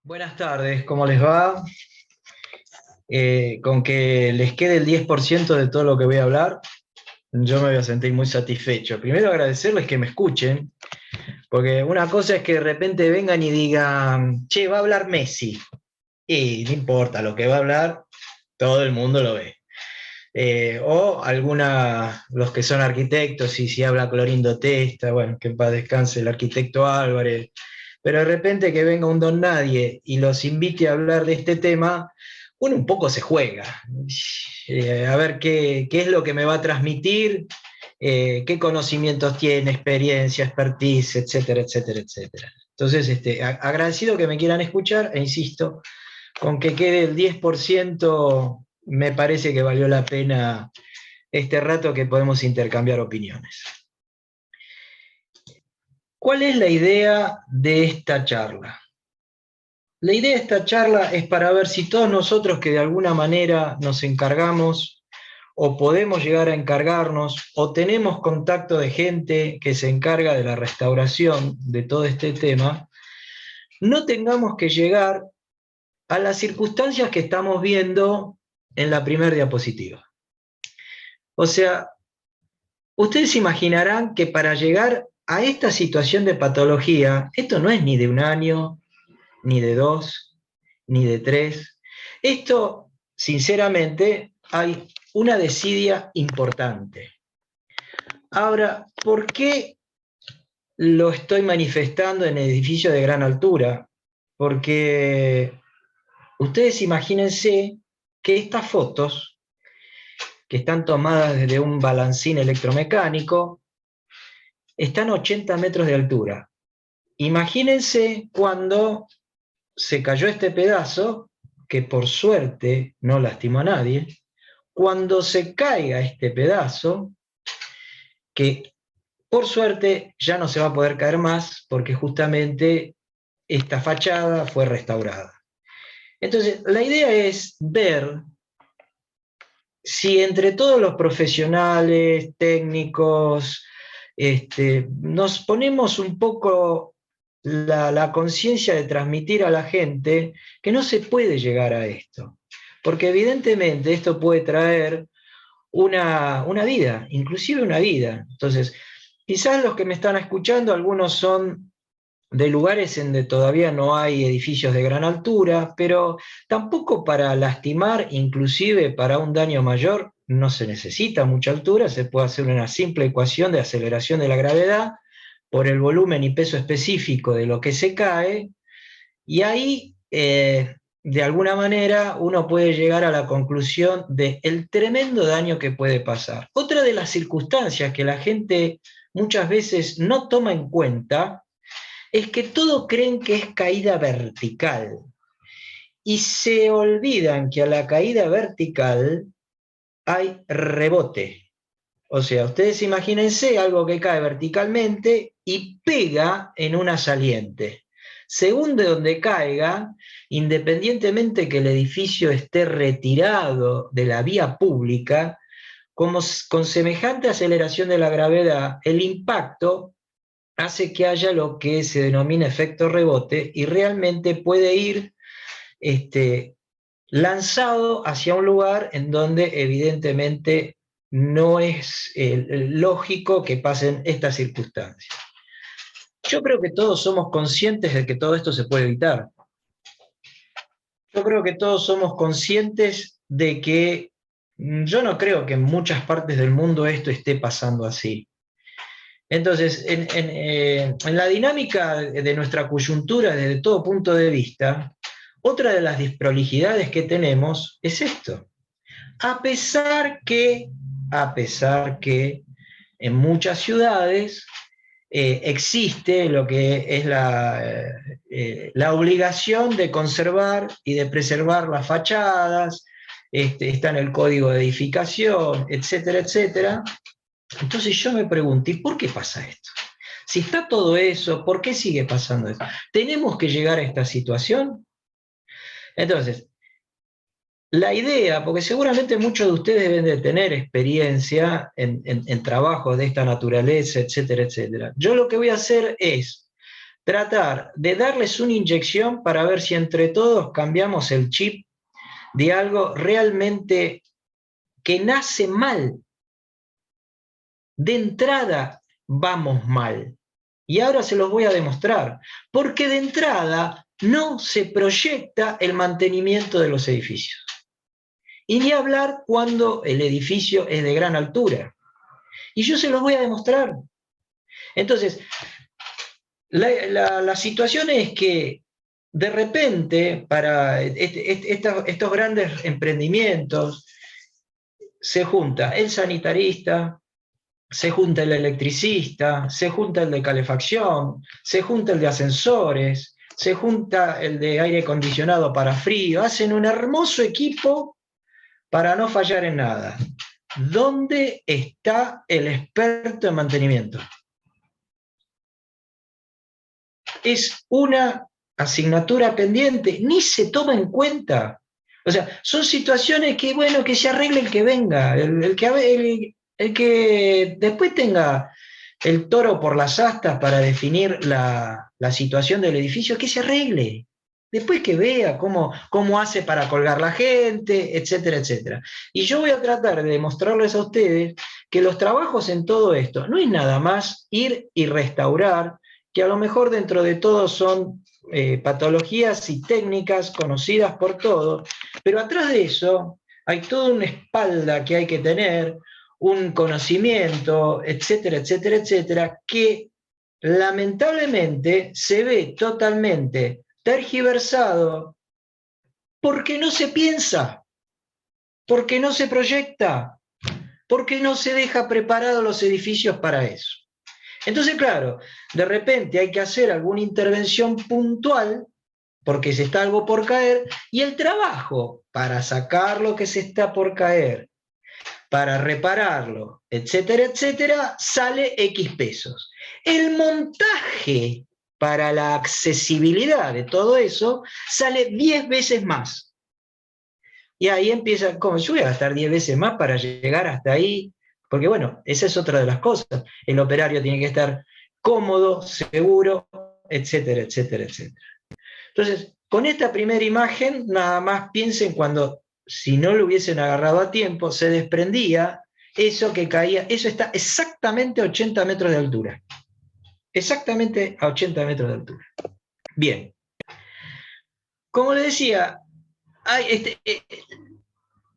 Buenas tardes, ¿cómo les va? Con que les quede el 10% de todo lo que voy a hablar, yo me voy a sentir muy satisfecho. Primero agradecerles que me escuchen, porque una cosa es que de repente vengan y digan, che, va a hablar Messi. Y no importa, lo que va a hablar, todo el mundo lo ve. Los que son arquitectos, y si habla Clorindo Testa, bueno, que en paz descanse el arquitecto Álvarez. Pero de repente que venga un don nadie y los invite a hablar de este tema, uno un poco se juega. A ver qué es lo que me va a transmitir, qué conocimientos tiene, experiencia, expertise, etcétera, etcétera, etcétera. Entonces, agradecido que me quieran escuchar, e insisto, con que quede el 10%, me parece que valió la pena este rato que podemos intercambiar opiniones. ¿Cuál es la idea de esta charla? La idea de esta charla es para ver si todos nosotros que de alguna manera nos encargamos o podemos llegar a encargarnos o tenemos contacto de gente que se encarga de la restauración de todo este tema, no tengamos que llegar a las circunstancias que estamos viendo en la primera diapositiva. O sea, ustedes imaginarán que para llegar a esta situación de patología, esto no es ni de un año, ni de dos, ni de tres. Esto, sinceramente, hay una desidia importante. Ahora, ¿por qué lo estoy manifestando en edificios de gran altura? Porque ustedes imagínense que estas fotos, que están tomadas desde un balancín electromecánico, están a 80 metros de altura. Imagínense cuando se cayó este pedazo, que por suerte no lastimó a nadie. Cuando se caiga este pedazo, que por suerte ya no se va a poder caer más, porque justamente esta fachada fue restaurada. Entonces, la idea es ver si entre todos los profesionales, técnicos, nos ponemos un poco la conciencia de transmitir a la gente que no se puede llegar a esto, porque evidentemente esto puede traer una vida, inclusive una vida. Entonces, quizás los que me están escuchando, algunos son de lugares en donde todavía no hay edificios de gran altura, pero tampoco para lastimar, inclusive para un daño mayor, no se necesita mucha altura, se puede hacer una simple ecuación de aceleración de la gravedad por el volumen y peso específico de lo que se cae, y ahí, de alguna manera, uno puede llegar a la conclusión del tremendo daño que puede pasar. Otra de las circunstancias que la gente muchas veces no toma en cuenta es que todos creen que es caída vertical y se olvidan que a la caída vertical hay rebote. O sea, ustedes imagínense algo que cae verticalmente y pega en una saliente. Según de donde caiga, independientemente que el edificio esté retirado de la vía pública, con semejante aceleración de la gravedad, el impacto hace que haya lo que se denomina efecto rebote y realmente puede ir lanzado hacia un lugar en donde evidentemente no es lógico que pasen estas circunstancias. Yo creo que todos somos conscientes de que todo esto se puede evitar. Yo creo que todos somos conscientes de que yo no creo que en muchas partes del mundo esto esté pasando así. Entonces, en la dinámica de nuestra coyuntura desde todo punto de vista, otra de las desprolijidades que tenemos es esto. A pesar que en muchas ciudades existe lo que es la obligación de conservar y de preservar las fachadas, está en el código de edificación, etcétera, etcétera. Entonces yo me pregunto, ¿y por qué pasa esto? Si está todo eso, ¿por qué sigue pasando eso? ¿Tenemos que llegar a esta situación? Entonces, la idea, porque seguramente muchos de ustedes deben de tener experiencia en trabajos de esta naturaleza, etcétera, etcétera. Yo lo que voy a hacer es tratar de darles una inyección para ver si entre todos cambiamos el chip de algo realmente que nace mal. De entrada vamos mal. Y ahora se los voy a demostrar. Porque de entrada no se proyecta el mantenimiento de los edificios. Y ni hablar cuando el edificio es de gran altura. Y yo se los voy a demostrar. Entonces, la situación es que de repente, para estos grandes emprendimientos, se junta el sanitarista, se junta el electricista, se junta el de calefacción, se junta el de ascensores, se junta el de aire acondicionado para frío, hacen un hermoso equipo para no fallar en nada. ¿Dónde está el experto en mantenimiento? Es una asignatura pendiente, ni se toma en cuenta. O sea, son situaciones que, bueno, que se arregle el que venga, el que después tenga el toro por las astas para definir la situación del edificio, que se arregle. Después que vea cómo hace para colgar la gente, etcétera, etcétera. Y yo voy a tratar de demostrarles a ustedes que los trabajos en todo esto no es nada más ir y restaurar, que a lo mejor dentro de todo son patologías y técnicas conocidas por todos, pero atrás de eso hay toda una espalda que hay que tener, un conocimiento, etcétera, etcétera, etcétera, que lamentablemente se ve totalmente tergiversado porque no se piensa, porque no se proyecta, porque no se deja preparados los edificios para eso. Entonces, claro, de repente hay que hacer alguna intervención puntual porque se está algo por caer, y el trabajo para sacar lo que se está por caer, para repararlo, etcétera, etcétera, sale X pesos. El montaje para la accesibilidad de todo eso sale 10 veces más. Y ahí empieza, ¿cómo? Yo voy a gastar 10 veces más para llegar hasta ahí, porque bueno, esa es otra de las cosas. El operario tiene que estar cómodo, seguro, etcétera, etcétera, etcétera. Entonces, con esta primera imagen, nada más piensen cuando, si no lo hubiesen agarrado a tiempo, se desprendía eso que caía, eso está exactamente a 80 metros de altura. Exactamente a 80 metros de altura. Bien. Como les decía, hay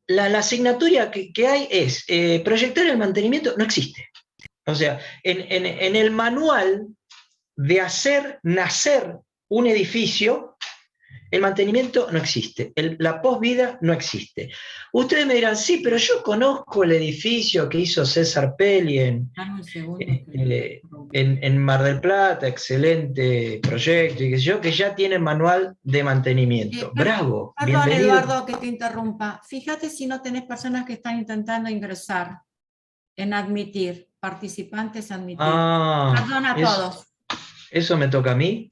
la asignatura que hay es proyectar el mantenimiento, no existe. O sea, en el manual de hacer nacer un edificio, el mantenimiento no existe, la posvida no existe. Ustedes me dirán, sí, pero yo conozco el edificio que hizo César Pelli en Mar del Plata, excelente proyecto, y que ya tiene manual de mantenimiento. Bravo, perdón, bienvenido. Eduardo, que te interrumpa. Fíjate si no tenés personas que están intentando ingresar en admitir, participantes admitir. Perdón a todos. ¿Eso me toca a mí?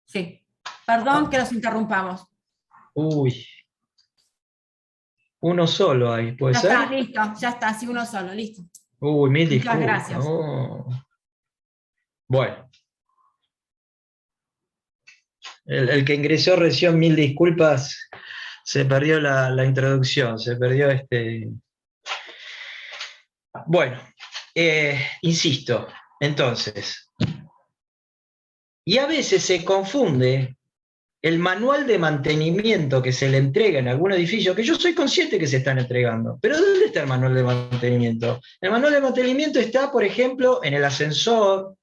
Sí. Perdón que los interrumpamos. Uy. Uno solo ahí, ¿puede ser? Ya está, listo, ya está, sí, uno solo, listo. Uy, mil disculpas. Muchas gracias. Oh. Bueno. El que ingresó recién, mil disculpas, se perdió la introducción, se perdió Bueno, insisto, entonces, y a veces se confunde el manual de mantenimiento que se le entrega en algún edificio, que yo soy consciente que se están entregando, pero ¿dónde está el manual de mantenimiento? El manual de mantenimiento está, por ejemplo, en el ascensor,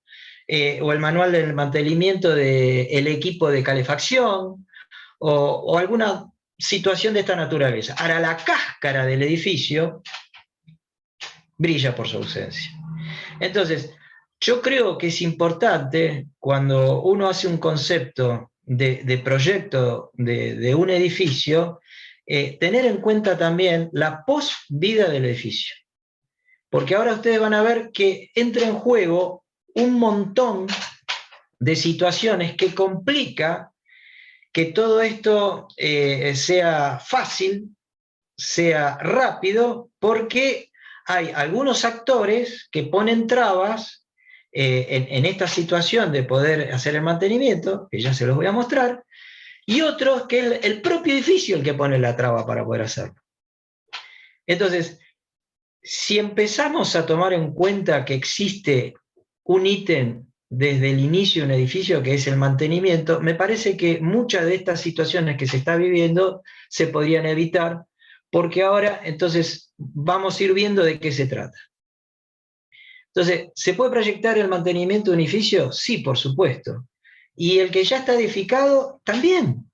o el manual del mantenimiento del equipo de calefacción, o alguna situación de esta naturaleza. Ahora, la cáscara del edificio brilla por su ausencia. Entonces, yo creo que es importante cuando uno hace un concepto de proyecto de un edificio, tener en cuenta también la posvida del edificio. Porque ahora ustedes van a ver que entra en juego un montón de situaciones que complica que todo esto sea fácil, sea rápido, porque hay algunos actores que ponen trabas en esta situación de poder hacer el mantenimiento, que ya se los voy a mostrar, y otros que es el propio edificio el que pone la traba para poder hacerlo. Entonces, si empezamos a tomar en cuenta que existe un ítem desde el inicio de un edificio que es el mantenimiento, me parece que muchas de estas situaciones que se está viviendo se podrían evitar, porque ahora entonces vamos a ir viendo de qué se trata. Entonces, ¿se puede proyectar el mantenimiento de un edificio? Sí, por supuesto. Y el que ya está edificado, también.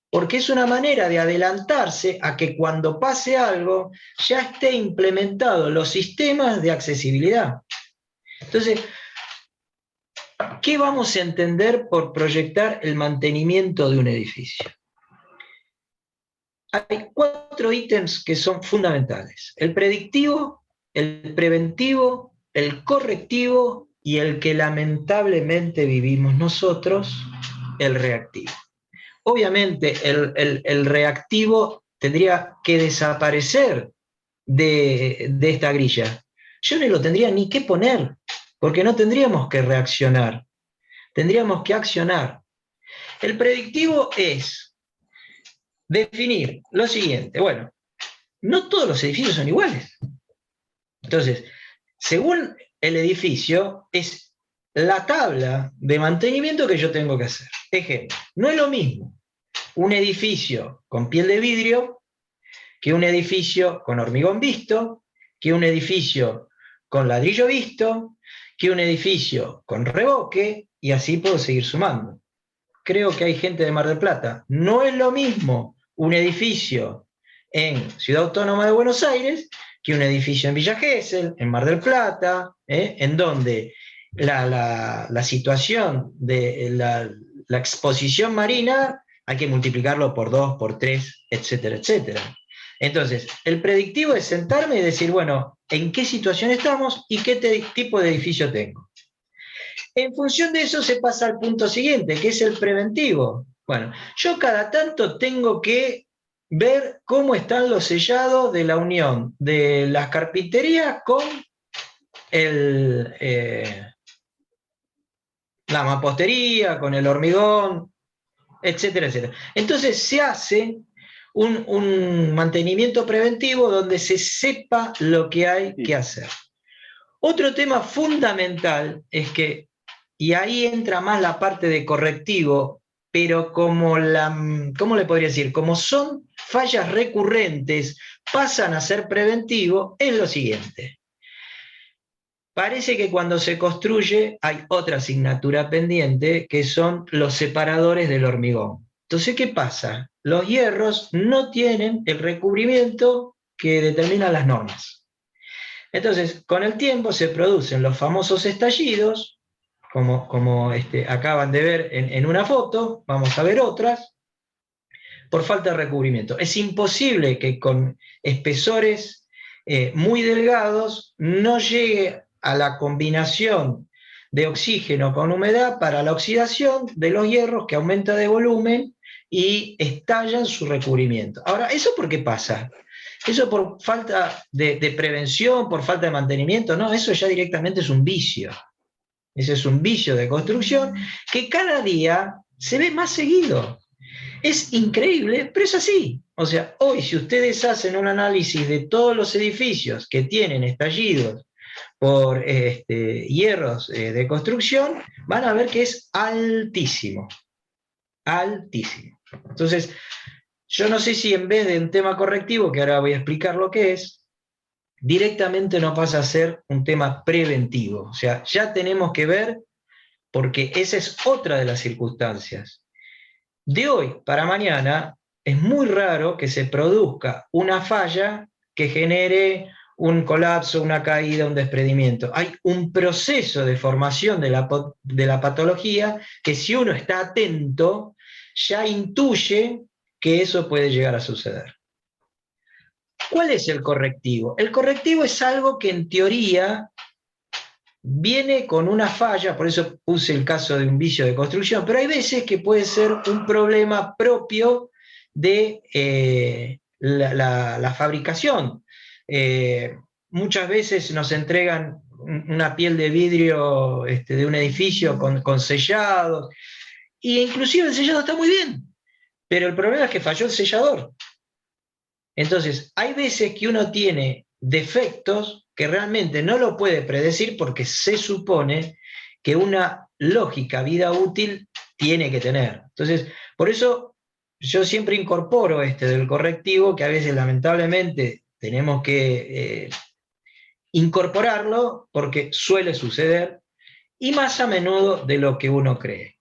Porque es una manera de adelantarse a que cuando pase algo ya esté implementado los sistemas de accesibilidad. Entonces, ¿qué vamos a entender por proyectar el mantenimiento de un edificio? Hay 4 ítems que son fundamentales: el predictivo, el preventivo, el correctivo y el que lamentablemente vivimos nosotros, el reactivo. Obviamente el reactivo tendría que desaparecer de esta grilla. Yo no lo tendría ni que poner, porque no tendríamos que reaccionar, tendríamos que accionar. El predictivo es definir lo siguiente: bueno, no todos los edificios son iguales. Entonces, según el edificio, es la tabla de mantenimiento que yo tengo que hacer. Ejemplo, no es lo mismo un edificio con piel de vidrio que un edificio con hormigón visto, que un edificio con ladrillo visto, que un edificio con revoque, y así puedo seguir sumando. Creo que hay gente de Mar del Plata. No es lo mismo un edificio en Ciudad Autónoma de Buenos Aires que un edificio en Villa Gesell, en Mar del Plata, en donde la situación de la exposición marina hay que multiplicarlo por 2, por 3, etcétera, etcétera. Entonces, el predictivo es sentarme y decir, bueno, ¿en qué situación estamos y qué tipo de edificio tengo? En función de eso se pasa al punto siguiente, que es el preventivo. Bueno, yo cada tanto tengo que ver cómo están los sellados de la unión de las carpinterías con la mampostería, con el hormigón, etcétera, etcétera. Entonces se hace un mantenimiento preventivo donde se sepa lo que hay que hacer. Otro tema fundamental es que, y ahí entra más la parte de correctivo, pero ¿cómo le podría decir? Como son fallas recurrentes, pasan a ser preventivo, es lo siguiente. Parece que cuando se construye hay otra asignatura pendiente, que son los separadores del hormigón. Entonces, ¿qué pasa? Los hierros no tienen el recubrimiento que determinan las normas. Entonces, con el tiempo se producen los famosos estallidos, como acaban de ver en una foto, vamos a ver otras, por falta de recubrimiento. Es imposible que con espesores muy delgados no llegue a la combinación de oxígeno con humedad para la oxidación de los hierros, que aumenta de volumen y estallan su recubrimiento. Ahora, ¿eso por qué pasa? Eso por falta de prevención, por falta de mantenimiento, no, eso ya directamente es un vicio. Ese es un vicio de construcción que cada día se ve más seguido. Es increíble, pero es así. O sea, hoy si ustedes hacen un análisis de todos los edificios que tienen estallidos por hierros de construcción, van a ver que es altísimo. Altísimo. Entonces, yo no sé si en vez de un tema correctivo, que ahora voy a explicar lo que es, directamente no pasa a ser un tema preventivo. O sea, ya tenemos que ver, porque esa es otra de las circunstancias. De hoy para mañana es muy raro que se produzca una falla que genere un colapso, una caída, un desprendimiento. Hay un proceso de formación de la patología que, si uno está atento, ya intuye que eso puede llegar a suceder. ¿Cuál es el correctivo? El correctivo es algo que en teoría viene con una falla, por eso puse el caso de un vicio de construcción, pero hay veces que puede ser un problema propio de la fabricación. Muchas veces nos entregan una piel de vidrio de un edificio con sellados, y inclusive el sellado está muy bien, pero el problema es que falló el sellador. Entonces, hay veces que uno tiene defectos que realmente no lo puede predecir porque se supone que una lógica vida útil tiene que tener. Entonces, por eso yo siempre incorporo del correctivo, que a veces lamentablemente tenemos que incorporarlo porque suele suceder, y más a menudo de lo que uno cree.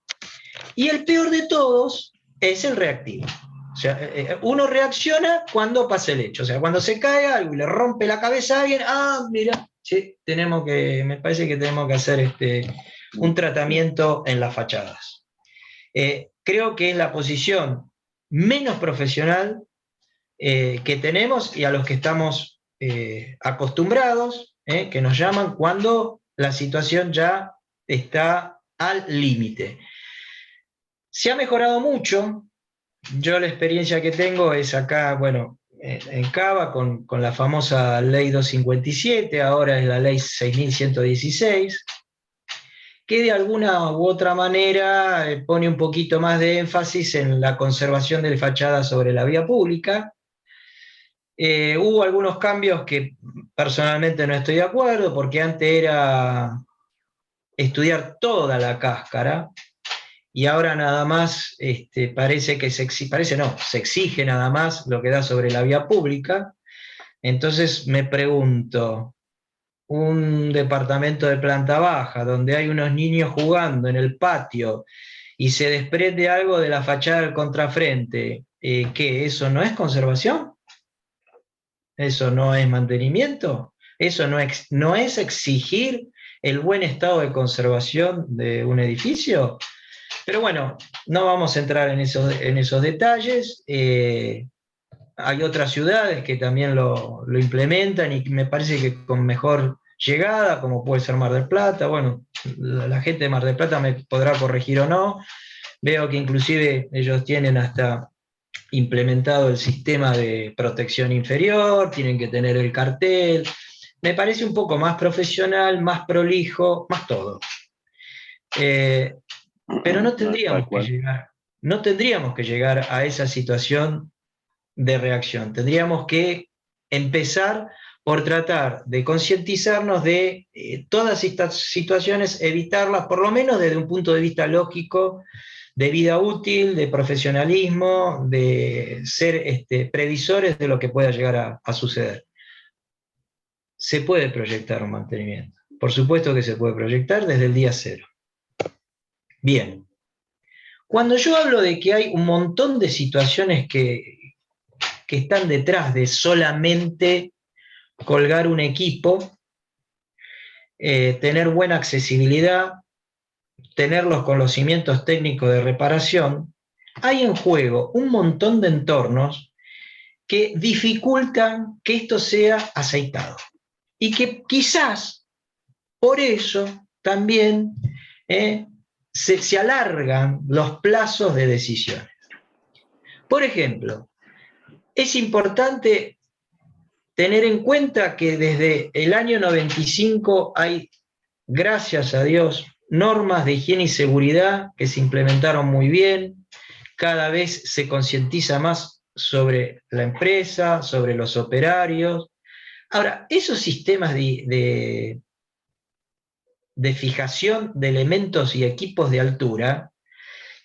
Y el peor de todos es el reactivo. O sea, uno reacciona cuando pasa el hecho. O sea, cuando se cae algo y le rompe la cabeza a alguien, mira, sí, me parece que tenemos que hacer un tratamiento en las fachadas. Creo que es la posición menos profesional que tenemos y a los que estamos acostumbrados, que nos llaman cuando la situación ya está al límite. Se ha mejorado mucho. Yo la experiencia que tengo es acá, bueno, en Cava, con la famosa ley 257, ahora es la ley 6116, que de alguna u otra manera pone un poquito más de énfasis en la conservación de fachadas sobre la vía pública. Hubo algunos cambios que personalmente no estoy de acuerdo, porque antes era estudiar toda la cáscara, y ahora nada más parece que se exige nada más lo que da sobre la vía pública. Entonces me pregunto, un departamento de planta baja donde hay unos niños jugando en el patio y se desprende algo de la fachada del contrafrente, ¿qué? ¿Eso no es conservación? ¿Eso no es mantenimiento? ¿Eso no es exigir el buen estado de conservación de un edificio? Pero bueno, no vamos a entrar en esos detalles. Hay otras ciudades que también lo implementan y me parece que con mejor llegada, como puede ser Mar del Plata. Bueno, la gente de Mar del Plata me podrá corregir o no. Veo que inclusive ellos tienen hasta implementado el sistema de protección inferior, tienen que tener el cartel. Me parece un poco más profesional, más prolijo, más todo. Pero no tendríamos que llegar a esa situación de reacción. Tendríamos que empezar por tratar de concientizarnos de todas estas situaciones, evitarlas, por lo menos desde un punto de vista lógico, de vida útil, de profesionalismo, de ser previsores de lo que pueda llegar a suceder. Se puede proyectar un mantenimiento. Por supuesto que se puede proyectar desde el día cero. Bien. Cuando yo hablo de que hay un montón de situaciones que están detrás de solamente colgar un equipo, tener buena accesibilidad, tener los conocimientos técnicos de reparación, hay en juego un montón de entornos que dificultan que esto sea aceitado. Y que quizás por eso también se alargan los plazos de decisiones. Por ejemplo, es importante tener en cuenta que desde el año 95 hay, gracias a Dios, normas de higiene y seguridad que se implementaron muy bien. Cada vez se concientiza más sobre la empresa, sobre los operarios. Ahora, esos sistemas de fijación de elementos y equipos de altura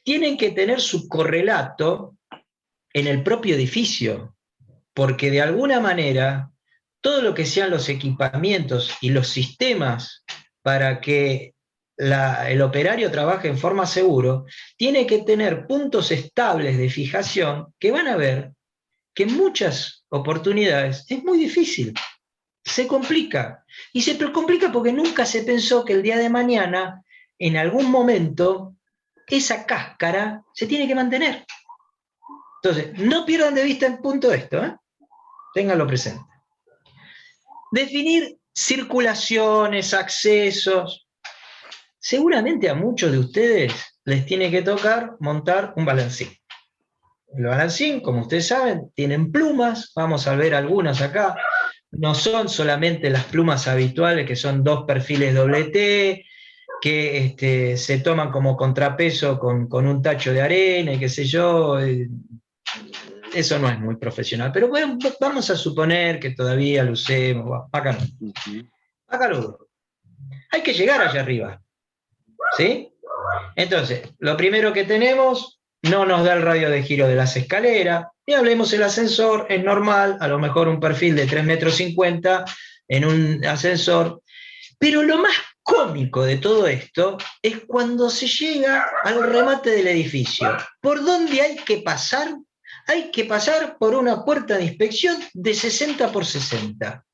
tienen que tener su correlato en el propio edificio, porque de alguna manera todo lo que sean los equipamientos y los sistemas para que el operario trabaje en forma segura, tiene que tener puntos estables de fijación que van a ver que en muchas oportunidades es muy difícil, se complica. Y se complica porque nunca se pensó que el día de mañana, en algún momento, esa cáscara se tiene que mantener. Entonces, no pierdan de vista el punto de esto, ténganlo presente. Definir circulaciones, accesos. Seguramente a muchos de ustedes les tiene que tocar montar un balancín. El balancín, como ustedes saben, tienen plumas, vamos a ver algunas acá. no son solamente las plumas habituales, que son 2 perfiles doble T, que se toman como contrapeso con un tacho de arena y qué sé yo. Eso no es muy profesional, pero bueno, vamos a suponer que todavía lo usemos. Bacano. Bacano. Hay que llegar allá arriba, ¿sí? Entonces, lo primero que tenemos, no nos da el radio de giro de las escaleras, y hablemos el ascensor, es normal, a lo mejor un perfil de 3,50 m en un ascensor, pero lo más cómico de todo esto es cuando se llega al remate del edificio. ¿Por dónde hay que pasar? Hay que pasar por una puerta de inspección de 60 por 60.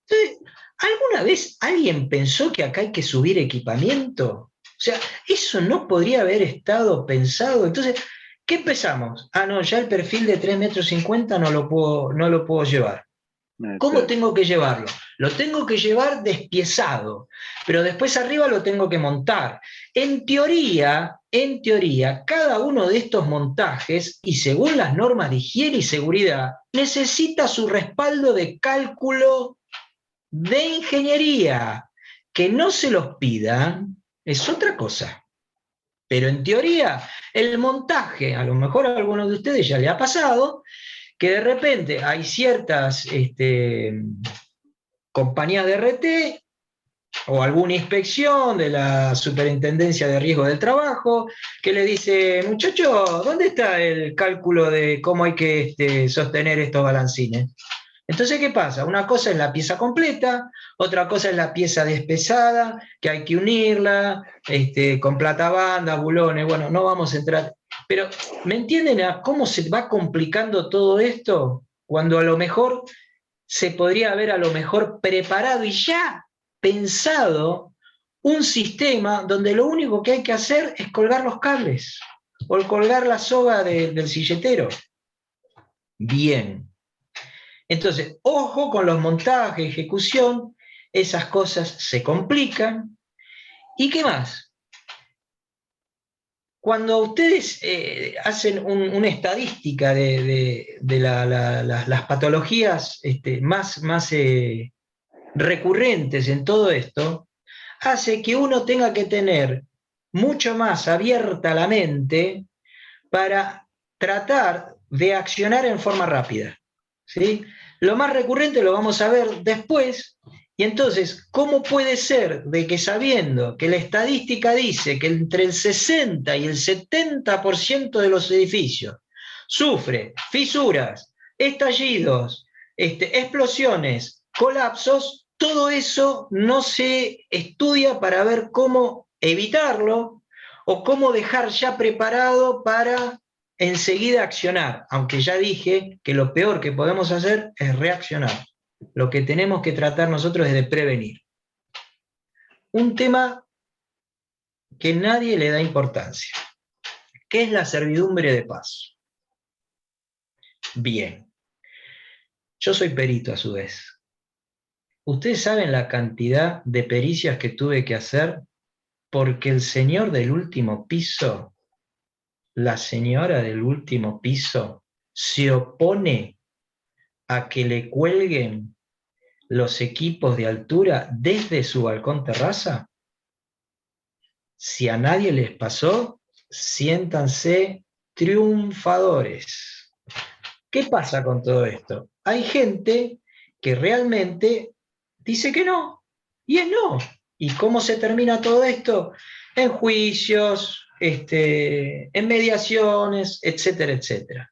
Entonces, ¿alguna vez alguien pensó que acá hay que subir equipamiento? O sea, eso no podría haber estado pensado. Entonces, ¿qué empezamos? Ah, no, ya el perfil de 3,50 m no lo puedo llevar. ¿Cómo tengo que llevarlo? Lo tengo que llevar despiezado, pero después arriba lo tengo que montar. En teoría, cada uno de estos montajes, y según las normas de higiene y seguridad, necesita su respaldo de cálculo de ingeniería. Que no se los pidan es otra cosa. Pero en teoría, el montaje, a lo mejor a algunos de ustedes ya le ha pasado, que de repente hay ciertas compañías de RT o alguna inspección de la Superintendencia de Riesgo del Trabajo que le dice, muchacho, ¿dónde está el cálculo de cómo hay que sostener estos balancines? Entonces, ¿qué pasa? Una cosa es la pieza completa, otra cosa es la pieza despesada, que hay que unirla, con platabanda, bulones, bueno, no vamos a entrar. Pero, ¿me entienden a cómo se va complicando todo esto? Cuando a lo mejor se podría haber a lo mejor preparado y ya pensado un sistema donde lo único que hay que hacer es colgar los cables o colgar la soga del silletero. Bien. Entonces, ojo con los montajes, ejecución, esas cosas se complican. ¿Y qué más? Cuando ustedes hacen una estadística de las patologías más recurrentes en todo esto, hace que uno tenga que tener mucho más abierta la mente para tratar de accionar en forma rápida, ¿sí? Lo más recurrente lo vamos a ver después, y entonces, ¿cómo puede ser de que sabiendo que la estadística dice que entre el 60 y el 70% de los edificios sufre fisuras, estallidos, explosiones, colapsos, todo eso no se estudia para ver cómo evitarlo o cómo dejar ya preparado para enseguida accionar, aunque ya dije que lo peor que podemos hacer es reaccionar. Lo que tenemos que tratar nosotros es de prevenir. Un tema que nadie le da importancia, que es la servidumbre de paso. Bien, yo soy perito a su vez. ¿Ustedes saben la cantidad de pericias que tuve que hacer porque el señor del último piso, la señora del último piso, se opone a que le cuelguen los equipos de altura desde su balcón terraza? Si a nadie les pasó, siéntanse triunfadores. ¿Qué pasa con todo esto? Hay gente que realmente dice que no, y es no. ¿Y cómo se termina todo esto? En juicios, en mediaciones, etcétera, etcétera.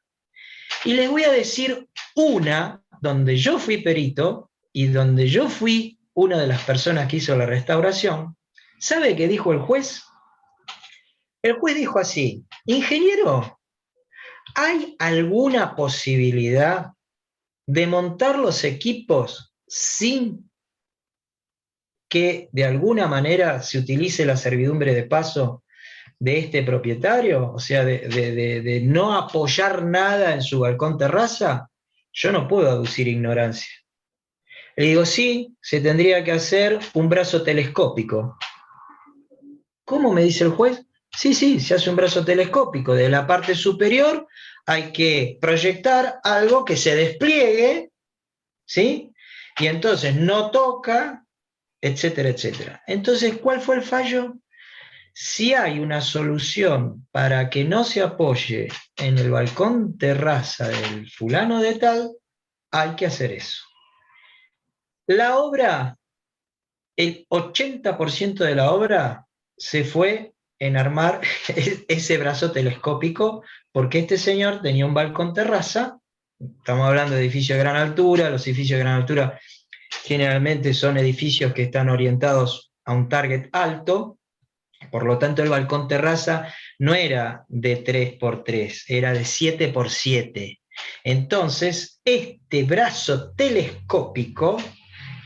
Y les voy a decir una donde yo fui perito y donde yo fui una de las personas que hizo la restauración. ¿Sabe qué dijo el juez? El juez dijo así: ingeniero, ¿hay alguna posibilidad de montar los equipos sin que de alguna manera se utilice la servidumbre de paso de este propietario? O sea, de no apoyar nada en su balcón terraza. Yo no puedo aducir ignorancia. Le digo, sí, se tendría que hacer un brazo telescópico. ¿Cómo? Me dice el juez. Sí, se hace un brazo telescópico. De la parte superior hay que proyectar algo que se despliegue ¿sí? Y entonces no toca, etcétera, etcétera. Entonces, ¿cuál fue el fallo? Si hay una solución para que no se apoye en el balcón terraza del fulano de tal, hay que hacer eso. La obra, el 80% de la obra se fue en armar ese brazo telescópico, porque este señor tenía un balcón terraza. Estamos hablando de edificios de gran altura. Los edificios de gran altura generalmente son edificios que están orientados a un target alto. Por lo tanto, el balcón terraza no era de 3x3, era de 7x7. Entonces, este brazo telescópico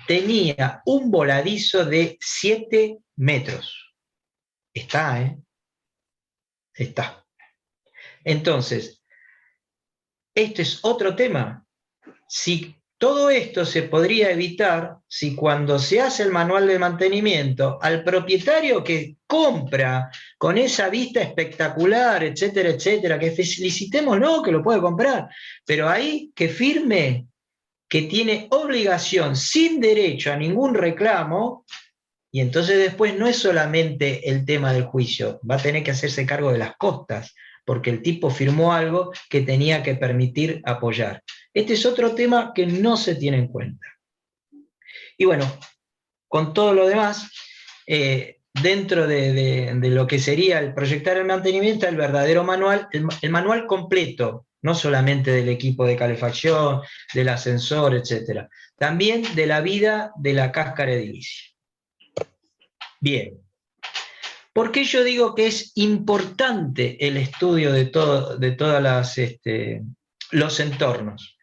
tenía un voladizo de 7 metros. Está, ¿eh? Está. Entonces, este es otro tema. Si todo esto se podría evitar si cuando se hace el manual de mantenimiento, al propietario que compra con esa vista espectacular, etcétera, etcétera, que felicitémoslo que lo puede comprar, pero ahí que firme que tiene obligación sin derecho a ningún reclamo, y entonces después no es solamente el tema del juicio, va a tener que hacerse cargo de las costas, porque el tipo firmó algo que tenía que permitir apoyar. Este es otro tema que no se tiene en cuenta. Y bueno, con todo lo demás, dentro de lo que sería el proyectar el mantenimiento, el verdadero manual, el manual completo, no solamente del equipo de calefacción, del ascensor, etc. También de la vida de la cáscara edilicia. Bien. ¿Por qué yo digo que es importante el estudio de todos los entornos?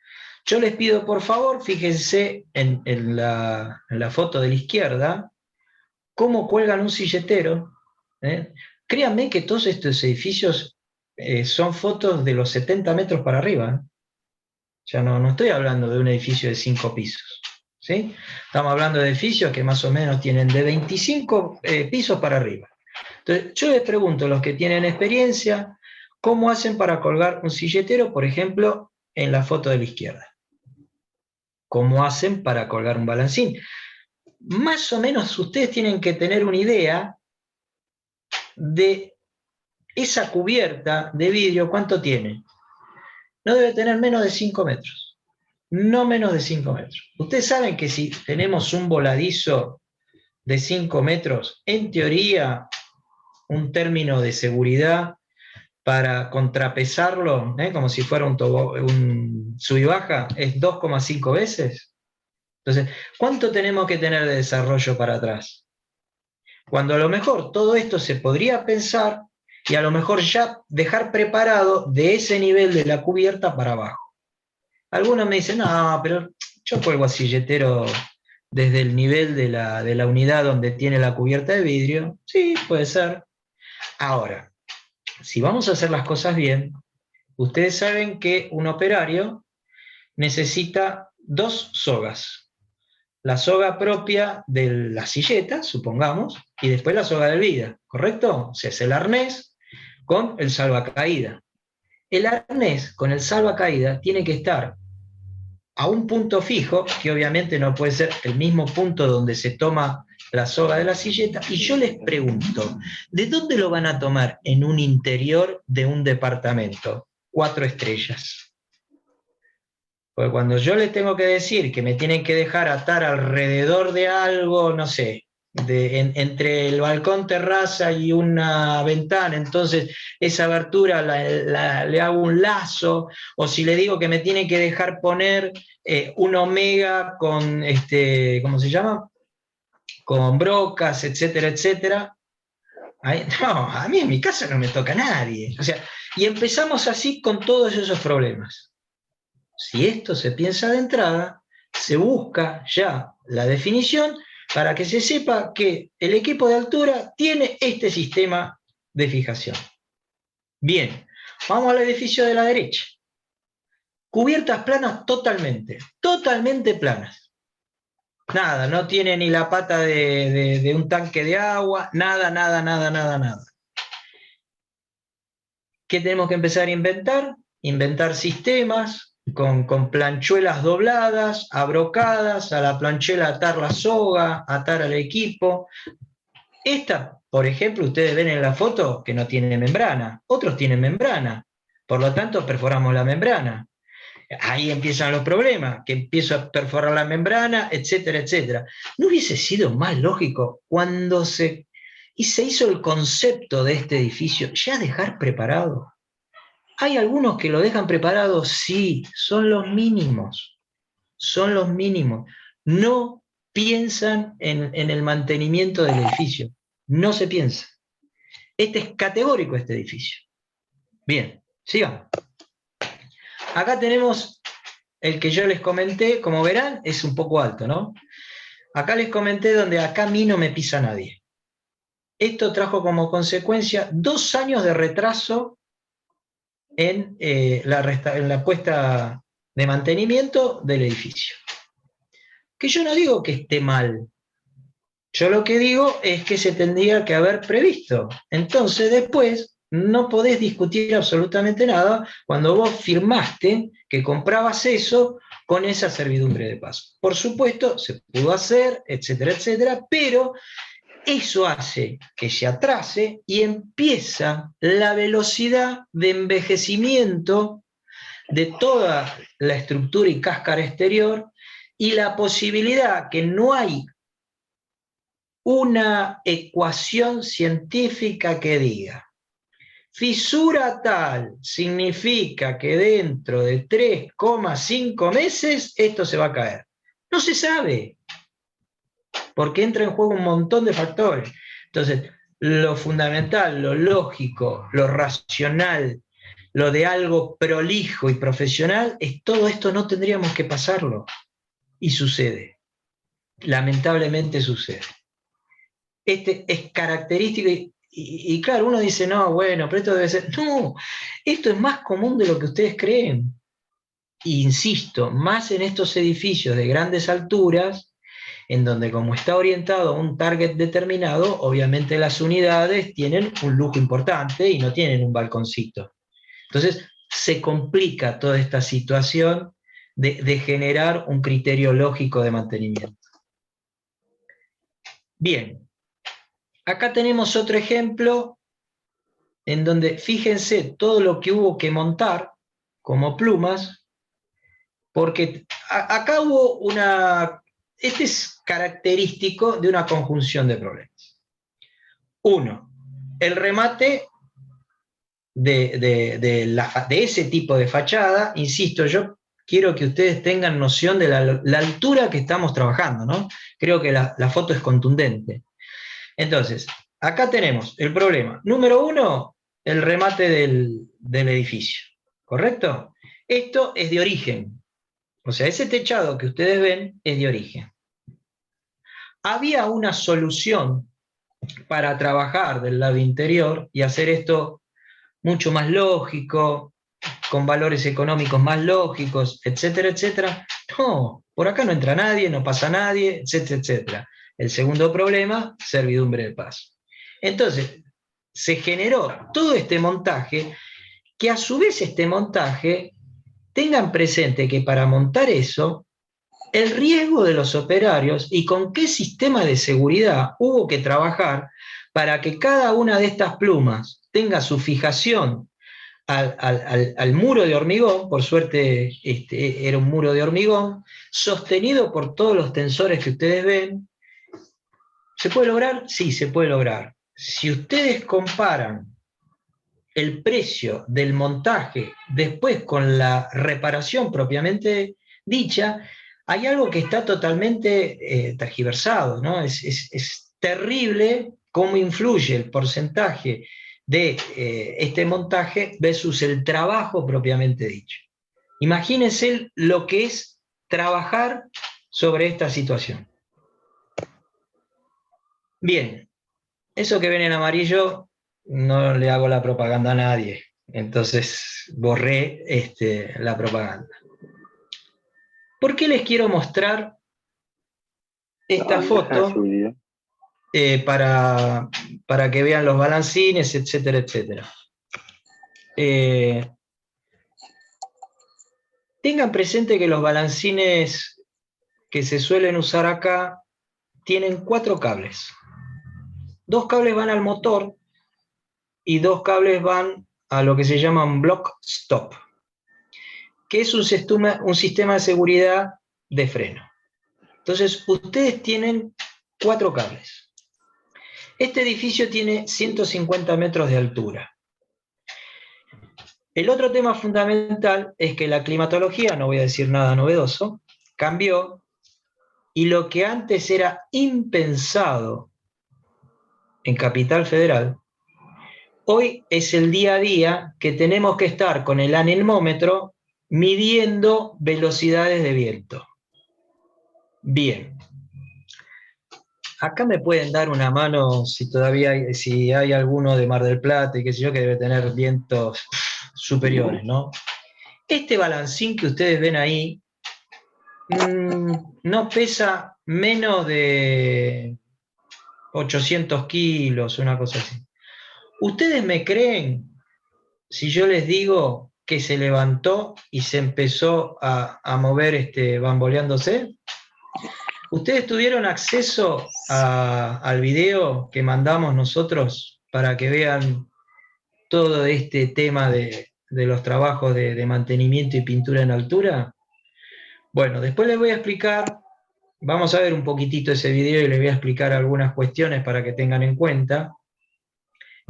Yo les pido, por favor, fíjense en la foto de la izquierda, cómo cuelgan un silletero. Créanme que todos estos edificios son fotos de los 70 metros para arriba. Ya no estoy hablando de un edificio de 5 pisos. ¿Sí? Estamos hablando de edificios que más o menos tienen de 25 pisos para arriba. Entonces, yo les pregunto a los que tienen experiencia, ¿cómo hacen para colgar un silletero, por ejemplo, en la foto de la izquierda? ¿Cómo hacen para colgar un balancín? Más o menos ustedes tienen que tener una idea de esa cubierta de vidrio, ¿cuánto tiene? No debe tener menos de 5 metros. No menos de 5 metros. Ustedes saben que si tenemos un voladizo de 5 metros, en teoría, un término de seguridad para contrapesarlo, como si fuera un sub y baja, es 2,5 veces. Entonces, ¿cuánto tenemos que tener de desarrollo para atrás? Cuando a lo mejor todo esto se podría pensar y a lo mejor ya dejar preparado de ese nivel de la cubierta para abajo. Algunos me dicen, no, pero yo cuelgo a silletero desde el nivel de la unidad donde tiene la cubierta de vidrio. Sí, puede ser. Ahora, si vamos a hacer las cosas bien, ustedes saben que un operario necesita 2 sogas. La soga propia de la silleta, supongamos, y después la soga de vida, ¿correcto? O sea, es el arnés con el salvacaída. El arnés con el salvacaída tiene que estar a un punto fijo, que obviamente no puede ser el mismo punto donde se toma la soga de la silleta, y yo les pregunto, ¿de dónde lo van a tomar en un interior de un departamento? 4 estrellas. Porque cuando yo les tengo que decir que me tienen que dejar atar alrededor de algo, no sé, entre el balcón terraza y una ventana, entonces esa abertura le hago un lazo, o si le digo que me tiene que dejar poner un omega con, ¿cómo se llama? Con brocas, etcétera, etcétera. No, a mí en mi casa no me toca nadie. O sea, y empezamos así con todos esos problemas. Si esto se piensa de entrada, se busca ya la definición para que se sepa que el equipo de altura tiene este sistema de fijación. Bien, vamos al edificio de la derecha. Cubiertas planas totalmente planas. Nada, no tiene ni la pata de un tanque de agua, nada. ¿Qué tenemos que empezar a inventar? Inventar sistemas con planchuelas dobladas, abrocadas, a la planchuela atar la soga, atar al equipo. Esta, por ejemplo, ustedes ven en la foto que no tiene membrana, otros tienen membrana, por lo tanto perforamos la membrana. Ahí empiezan los problemas, que empiezo a perforar la membrana, etcétera, etcétera. ¿No hubiese sido más lógico cuando se hizo el concepto de este edificio ya dejar preparado? Hay algunos que lo dejan preparado, sí, son los mínimos, son los mínimos. No piensan en el mantenimiento del edificio, no se piensa. Este es categórico, este edificio. Bien, sigamos. Acá tenemos el que yo les comenté, como verán, es un poco alto, ¿no? Acá les comenté donde acá a mí no me pisa nadie. Esto trajo como consecuencia 2 años de retraso en la puesta de mantenimiento del edificio. Que yo no digo que esté mal, yo lo que digo es que se tendría que haber previsto. Entonces después no podés discutir absolutamente nada cuando vos firmaste que comprabas eso con esa servidumbre de paso. Por supuesto, se pudo hacer, etcétera, etcétera, pero eso hace que se atrase y empieza la velocidad de envejecimiento de toda la estructura y cáscara exterior y la posibilidad que no hay una ecuación científica que diga fisura tal significa que dentro de 3,5 meses esto se va a caer. No se sabe, porque entra en juego un montón de factores. Entonces, lo fundamental, lo lógico, lo racional, lo de algo prolijo y profesional, es todo esto no tendríamos que pasarlo. Y sucede. Lamentablemente sucede. Este es característico y claro, uno dice, no, bueno, pero esto debe ser... No, esto es más común de lo que ustedes creen. Insisto, más en estos edificios de grandes alturas, en donde como está orientado a un target determinado, obviamente las unidades tienen un lujo importante y no tienen un balconcito. Entonces, se complica toda esta situación de generar un criterio lógico de mantenimiento. Bien, acá tenemos otro ejemplo en donde fíjense todo lo que hubo que montar como plumas, porque acá hubo este es característico de una conjunción de problemas. Uno, el remate de ese tipo de fachada, insisto, yo quiero que ustedes tengan noción de la altura que estamos trabajando, ¿no? Creo que la foto es contundente. Entonces, acá tenemos el problema. Número 1, el remate del edificio, ¿correcto? Esto es de origen. O sea, ese techado que ustedes ven es de origen. Había una solución para trabajar del lado interior y hacer esto mucho más lógico, con valores económicos más lógicos, etcétera, etcétera. No, por acá no entra nadie, no pasa nadie, etcétera, etcétera. El segundo problema, servidumbre de paso. Entonces, se generó todo este montaje, que a su vez este montaje, tengan presente que para montar eso, el riesgo de los operarios y con qué sistema de seguridad hubo que trabajar para que cada una de estas plumas tenga su fijación al muro de hormigón, por suerte era un muro de hormigón, sostenido por todos los tensores que ustedes ven. ¿Se puede lograr? Sí, se puede lograr. Si ustedes comparan el precio del montaje después con la reparación propiamente dicha, hay algo que está totalmente tergiversado, ¿no? Es terrible cómo influye el porcentaje de este montaje versus el trabajo propiamente dicho. Imagínense lo que es trabajar sobre esta situación. Bien, eso que ven en amarillo no le hago la propaganda a nadie, entonces borré la propaganda. ¿Por qué les quiero mostrar esta foto? Para que vean los balancines, etcétera, etcétera. Tengan presente que los balancines que se suelen usar acá tienen 4 cables. 2 cables van al motor y 2 cables van a lo que se llama un block stop, que es un sistema de seguridad de freno. Entonces, ustedes tienen 4 cables. Este edificio tiene 150 metros de altura. El otro tema fundamental es que la climatología, no voy a decir nada novedoso, cambió, y lo que antes era impensado en Capital Federal, hoy es el día a día que tenemos que estar con el anemómetro midiendo velocidades de viento. Bien. Acá me pueden dar una mano si hay alguno de Mar del Plata y qué sé yo, que debe tener vientos superiores, ¿no? Este balancín que ustedes ven ahí no pesa menos de 800 kilos, una cosa así. ¿Ustedes me creen si yo les digo que se levantó y se empezó a mover bamboleándose? ¿Ustedes tuvieron acceso al video que mandamos nosotros para que vean todo este tema de los trabajos de mantenimiento y pintura en altura? Bueno, después les voy a explicar, vamos a ver un poquitito ese video y les voy a explicar algunas cuestiones para que tengan en cuenta.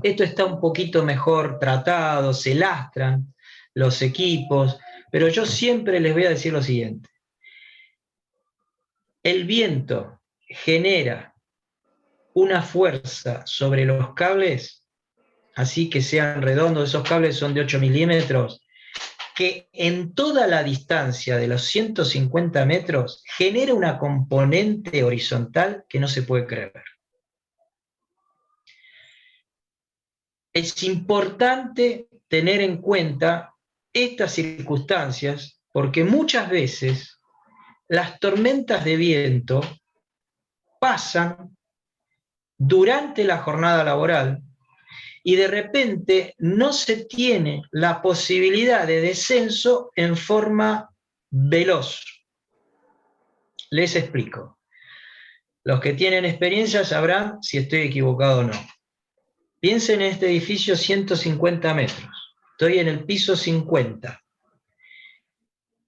Esto está un poquito mejor tratado, se lastran los equipos, pero yo siempre les voy a decir lo siguiente. El viento genera una fuerza sobre los cables, así que sean redondos, esos cables son de 8 milímetros, que en toda la distancia de los 150 metros genera una componente horizontal que no se puede creer. Es importante tener en cuenta estas circunstancias porque muchas veces las tormentas de viento pasan durante la jornada laboral y de repente no se tiene la posibilidad de descenso en forma veloz. Les explico. Los que tienen experiencia sabrán si estoy equivocado o no. Piensen en este edificio 150 metros. Estoy en el piso 50.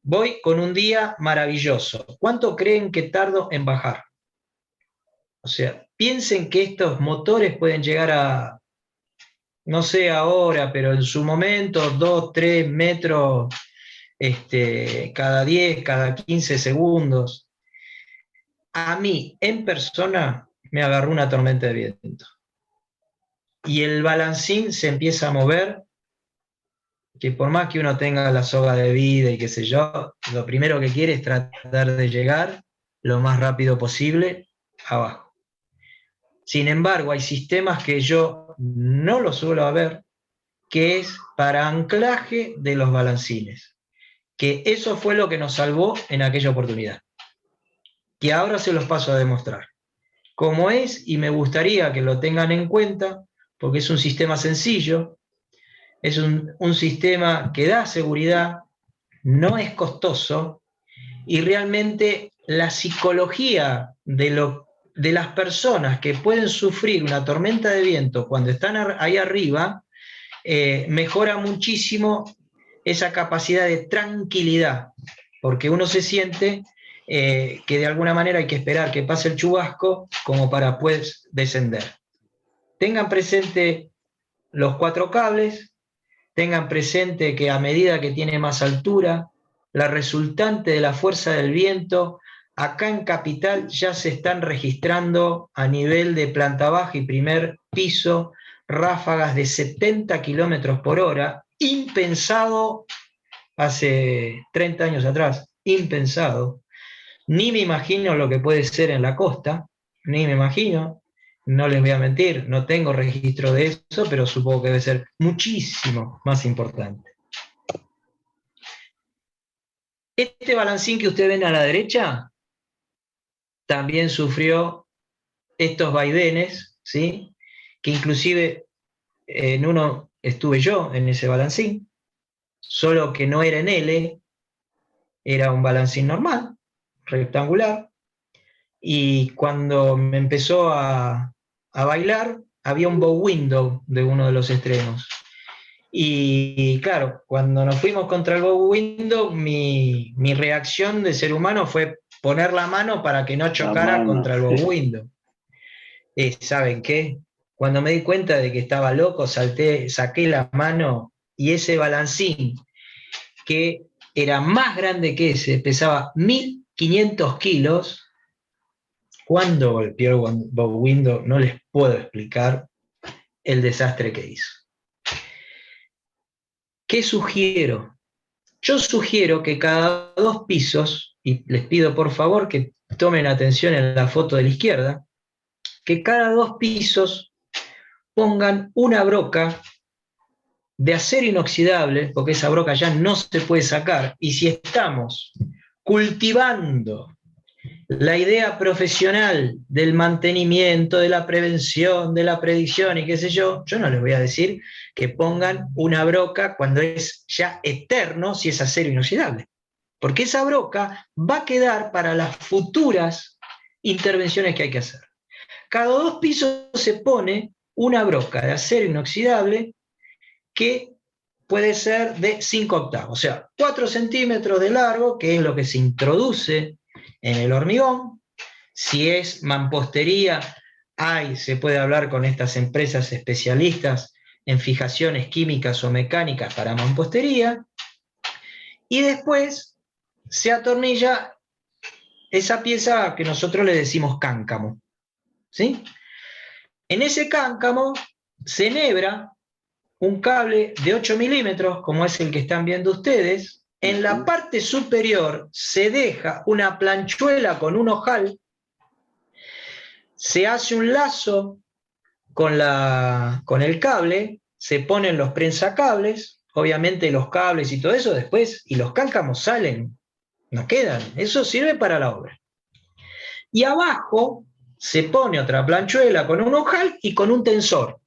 Voy con un día maravilloso. ¿Cuánto creen que tardo en bajar? O sea, piensen que estos motores pueden llegar a, no sé ahora, pero en su momento, 2, 3 metros cada 10, cada 15 segundos. A mí, en persona, me agarró una tormenta de viento. Y el balancín se empieza a mover, que por más que uno tenga la soga de vida y qué sé yo, lo primero que quiere es tratar de llegar lo más rápido posible abajo. Sin embargo, hay sistemas que yo no los suelo ver, que es para anclaje de los balancines, que eso fue lo que nos salvó en aquella oportunidad, que ahora se los paso a demostrar. Cómo es, y me gustaría que lo tengan en cuenta, porque es un sistema sencillo, es un sistema que da seguridad, no es costoso, y realmente la psicología de las personas que pueden sufrir una tormenta de viento cuando están ahí arriba, mejora muchísimo esa capacidad de tranquilidad, porque uno se siente que de alguna manera hay que esperar que pase el chubasco como para pues descender. Tengan presente los 4 cables, tengan presente que a medida que tiene más altura, la resultante de la fuerza del viento, acá en Capital ya se están registrando a nivel de planta baja y primer piso ráfagas de 70 kilómetros por hora, impensado hace 30 años atrás, impensado. Ni me imagino lo que puede ser en la costa, ni me imagino, no les voy a mentir, no tengo registro de eso, pero supongo que debe ser muchísimo más importante. Este balancín que ustedes ven a la derecha también sufrió estos vaivenes, ¿sí? Que inclusive en uno estuve yo en ese balancín, solo que no era en L, era un balancín normal, rectangular, y cuando me empezó a bailar, había un bow window de uno de los extremos. Y claro, cuando nos fuimos contra el bow window, mi reacción de ser humano fue poner la mano para que no chocara contra el bow window. ¿Saben qué? Cuando me di cuenta de que estaba loco, saqué la mano y ese balancín, que era más grande que ese, pesaba 1500 kilos. Cuando golpeó el bow window, no les puedo explicar el desastre que hizo. ¿Qué sugiero? Yo sugiero que cada 2 pisos, y les pido por favor que tomen atención en la foto de la izquierda, que cada 2 pisos pongan una broca de acero inoxidable, porque esa broca ya no se puede sacar, y si estamos cultivando la idea profesional del mantenimiento, de la prevención, de la predicción y qué sé yo no les voy a decir que pongan una broca cuando es ya eterno si es acero inoxidable, porque esa broca va a quedar para las futuras intervenciones que hay que hacer. Cada 2 pisos se pone una broca de acero inoxidable que puede ser de 5 octavos, o sea, 4 centímetros de largo, que es lo que se introduce en el hormigón. Si es mampostería, se puede hablar con estas empresas especialistas en fijaciones químicas o mecánicas para mampostería, y después se atornilla esa pieza que nosotros le decimos cáncamo, ¿sí? En ese cáncamo se enhebra un cable de 8 milímetros, como es el que están viendo ustedes. En la parte superior se deja una planchuela con un ojal, se hace un lazo con el cable, se ponen los prensacables, obviamente los cables y todo eso después, y los cáncamos salen, no quedan, eso sirve para la obra. Y abajo se pone otra planchuela con un ojal y con un tensor.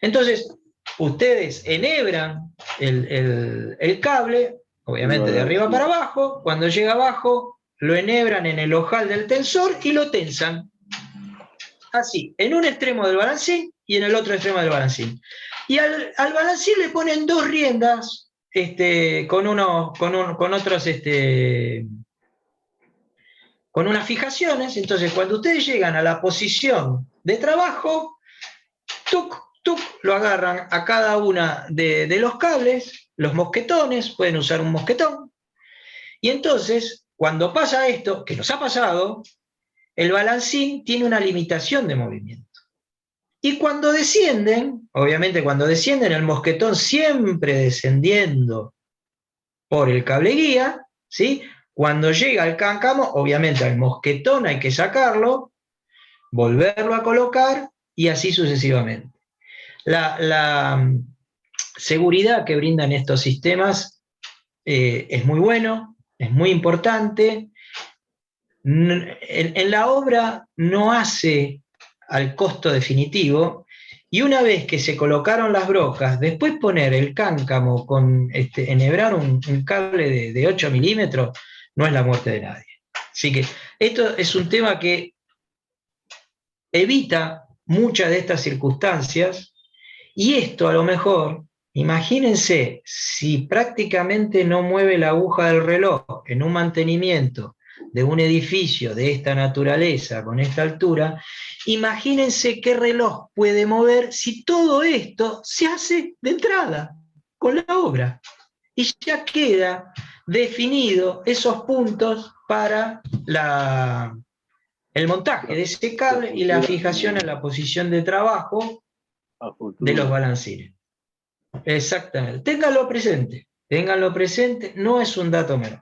Entonces, ustedes enhebran el cable, obviamente de arriba para abajo, cuando llega abajo lo enhebran en el ojal del tensor y lo tensan. Así, en un extremo del balancín y en el otro extremo del balancín. Y al balancín le ponen 2 riendas con otros, con unas fijaciones. Entonces, cuando ustedes llegan a la posición de trabajo, tuc, tuc, lo agarran a cada una de los cables, los mosquetones, pueden usar un mosquetón, y entonces, cuando pasa esto, que nos ha pasado, el balancín tiene una limitación de movimiento. Y cuando descienden, obviamente cuando descienden, el mosquetón siempre descendiendo por el cable guía, ¿sí? Cuando llega al cáncamo, obviamente al mosquetón hay que sacarlo, volverlo a colocar y así sucesivamente. La seguridad que brindan estos sistemas es muy bueno, es muy importante. En la obra no hace al costo definitivo, y una vez que se colocaron las brocas, después poner el cáncamo enhebrar un cable de 8 milímetros, no es la muerte de nadie. Así que esto es un tema que evita muchas de estas circunstancias, y esto a lo mejor, imagínense, si prácticamente no mueve la aguja del reloj en un mantenimiento de un edificio de esta naturaleza, con esta altura, imagínense qué reloj puede mover si todo esto se hace de entrada, con la obra. Y ya queda definido esos puntos para el montaje de ese cable y la fijación en la posición de trabajo de los balancines. Exactamente. Ténganlo presente, no es un dato menor.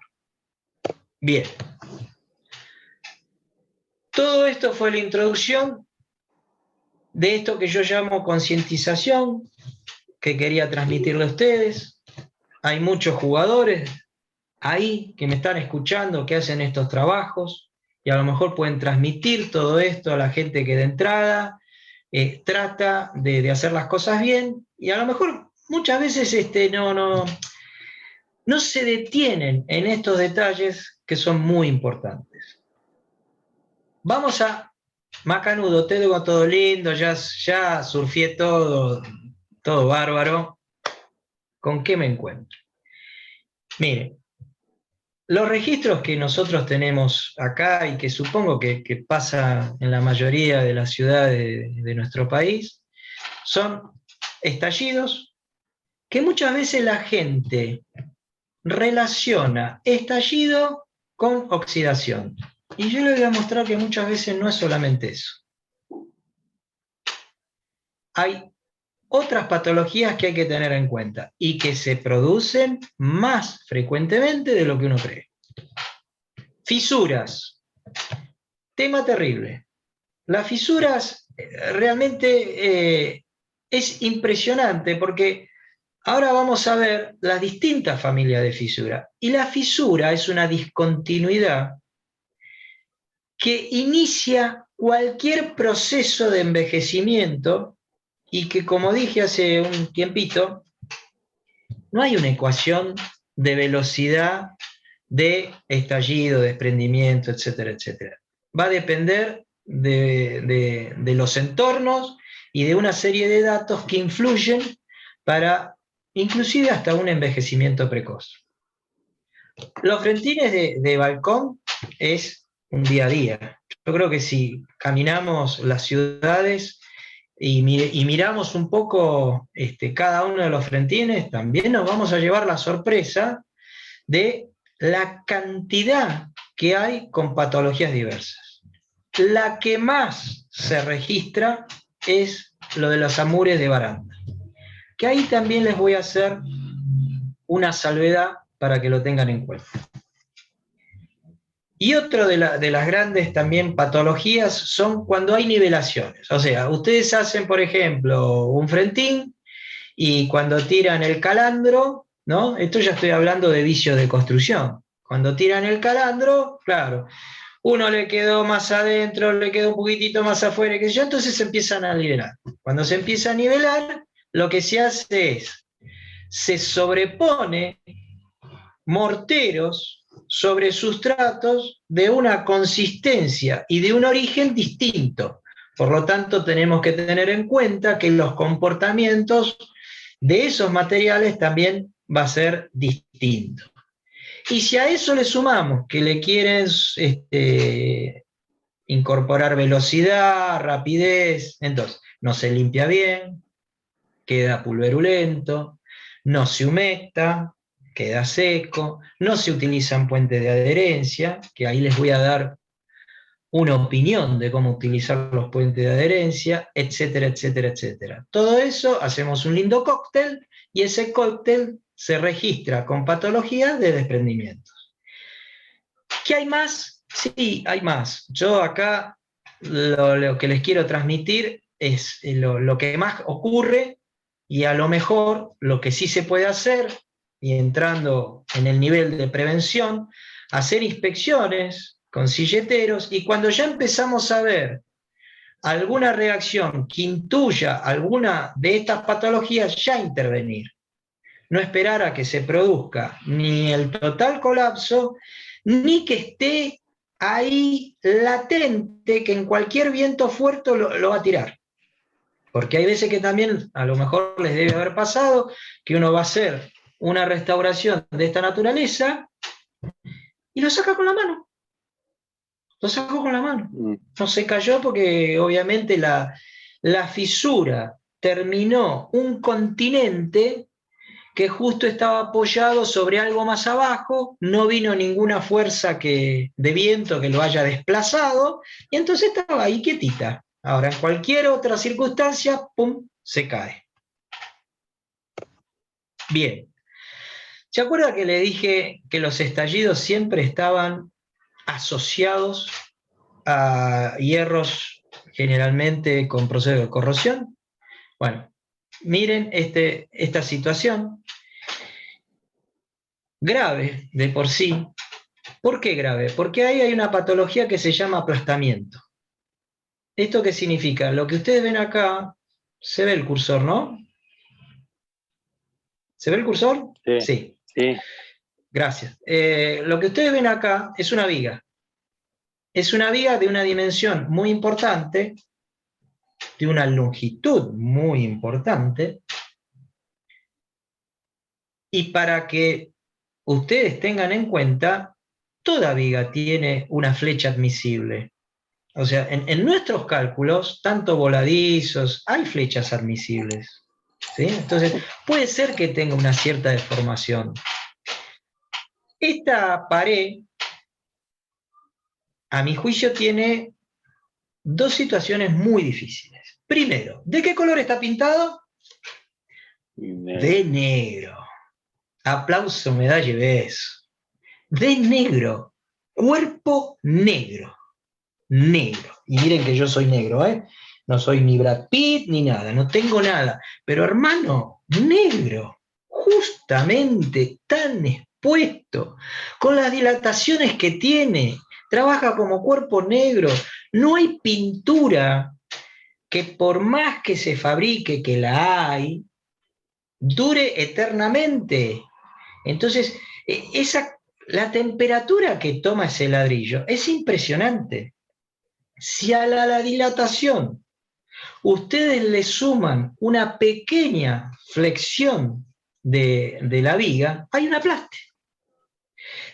Bien. Todo esto fue la introducción de esto que yo llamo concientización, que quería transmitirle a ustedes. Hay muchos jugadores ahí que me están escuchando, que hacen estos trabajos, y a lo mejor pueden transmitir todo esto a la gente que de entrada trata de hacer las cosas bien, y a lo mejor muchas veces no se detienen en estos detalles que son muy importantes. Vamos a Macanudo, te digo todo lindo, ya surfié todo bárbaro. ¿Con qué me encuentro? Mire, los registros que nosotros tenemos acá y que supongo que pasa en la mayoría de las ciudades de nuestro país, son estallidos que muchas veces la gente relaciona estallido con oxidación. Y yo le voy a mostrar que muchas veces no es solamente eso. Hay otras patologías que hay que tener en cuenta y que se producen más frecuentemente de lo que uno cree. Fisuras. Tema terrible. Las fisuras realmente es impresionante porque ahora vamos a ver las distintas familias de fisura. Y la fisura es una discontinuidad que inicia cualquier proceso de envejecimiento y que, como dije hace un tiempito, no hay una ecuación de velocidad de estallido, desprendimiento, etcétera, etcétera. Va a depender de los entornos y de una serie de datos que influyen para inclusive hasta un envejecimiento precoz. Los frentines de balcón es un día a día. Yo creo que si caminamos las ciudades y miramos un poco cada uno de los frentines, también nos vamos a llevar la sorpresa de la cantidad que hay con patologías diversas. La que más se registra es lo de los amures de baranda, que ahí también les voy a hacer una salvedad para que lo tengan en cuenta. Y otro de las grandes también patologías son cuando hay nivelaciones. O sea, ustedes hacen, por ejemplo, un frentín y cuando tiran el calandro, ¿no? Esto ya estoy hablando de vicios de construcción. Cuando tiran el calandro, claro, uno le quedó más adentro, le quedó un poquitito más afuera, qué sé yo, entonces se empiezan a nivelar. Cuando se empieza a nivelar, lo que se hace es, se sobrepone morteros sobre sustratos de una consistencia y de un origen distinto. Por lo tanto, tenemos que tener en cuenta que los comportamientos de esos materiales también va a ser distinto. Y si a eso le sumamos que le quieren incorporar velocidad, rapidez, entonces no se limpia bien, queda pulverulento, no se humecta, queda seco, no se utilizan puentes de adherencia, que ahí les voy a dar una opinión de cómo utilizar los puentes de adherencia, etcétera, etcétera, etcétera. Todo eso, hacemos un lindo cóctel y ese cóctel se registra con patologías de desprendimientos. ¿Qué hay más? Sí, hay más. Yo acá lo que les quiero transmitir es lo que más ocurre y a lo mejor lo que sí se puede hacer, y entrando en el nivel de prevención, hacer inspecciones con silleteros y cuando ya empezamos a ver alguna reacción que intuya alguna de estas patologías, ya intervenir. No esperar a que se produzca ni el total colapso, ni que esté ahí latente, que en cualquier viento fuerte lo va a tirar. Porque hay veces que también a lo mejor les debe haber pasado que uno va a hacer una restauración de esta naturaleza y lo saca con la mano. Lo sacó con la mano. No se cayó porque obviamente la fisura terminó un continente que justo estaba apoyado sobre algo más abajo, no vino ninguna fuerza de viento que lo haya desplazado, y entonces estaba ahí quietita. Ahora, en cualquier otra circunstancia, ¡pum!, se cae. Bien. ¿Se acuerda que le dije que los estallidos siempre estaban asociados a hierros generalmente con proceso de corrosión? Bueno, miren esta situación. Grave de por sí. ¿Por qué grave? Porque ahí hay una patología que se llama aplastamiento. ¿Esto qué significa? Lo que ustedes ven acá, se ve el cursor, ¿no? ¿Se ve el cursor? Sí. Sí. Gracias. Lo que ustedes ven acá es una viga. Es una viga de una dimensión muy importante, de una longitud muy importante, y para que ustedes tengan en cuenta, toda viga tiene una flecha admisible. O sea, en nuestros cálculos, tanto voladizos, hay flechas admisibles, ¿sí? Entonces, puede ser que tenga una cierta deformación. Esta pared, a mi juicio, tiene dos situaciones muy difíciles. Primero, ¿de qué color está pintado? De negro. Aplauso, medalla y beso. De negro. Cuerpo negro. Negro. Y miren que yo soy negro, ¿eh? No soy ni Brad Pitt ni nada, no tengo nada. Pero hermano, negro. Justamente tan expuesto, con las dilataciones que tiene, trabaja como cuerpo negro. No hay pintura que por más que se fabrique, que la hay, dure eternamente. Entonces, la temperatura que toma ese ladrillo es impresionante. Si a la dilatación ustedes le suman una pequeña flexión de la viga, hay un aplaste.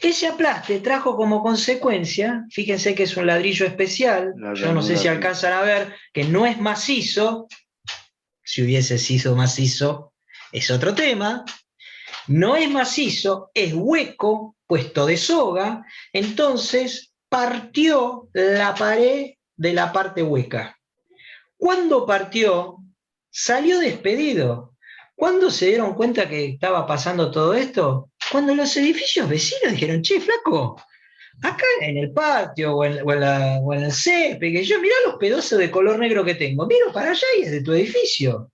Ese aplaste trajo como consecuencia, fíjense que es un ladrillo especial, yo no sé si alcanzan a ver, que no es macizo. Si hubiese sido macizo, es otro tema. No es macizo, es hueco, puesto de soga, entonces partió la pared de la parte hueca. Cuando partió, salió despedido. ¿Cuándo se dieron cuenta que estaba pasando todo esto? Cuando los edificios vecinos dijeron, che, flaco, acá en el patio o en el césped, que yo, mirá los pedazos de color negro que tengo, miro para allá y es de tu edificio.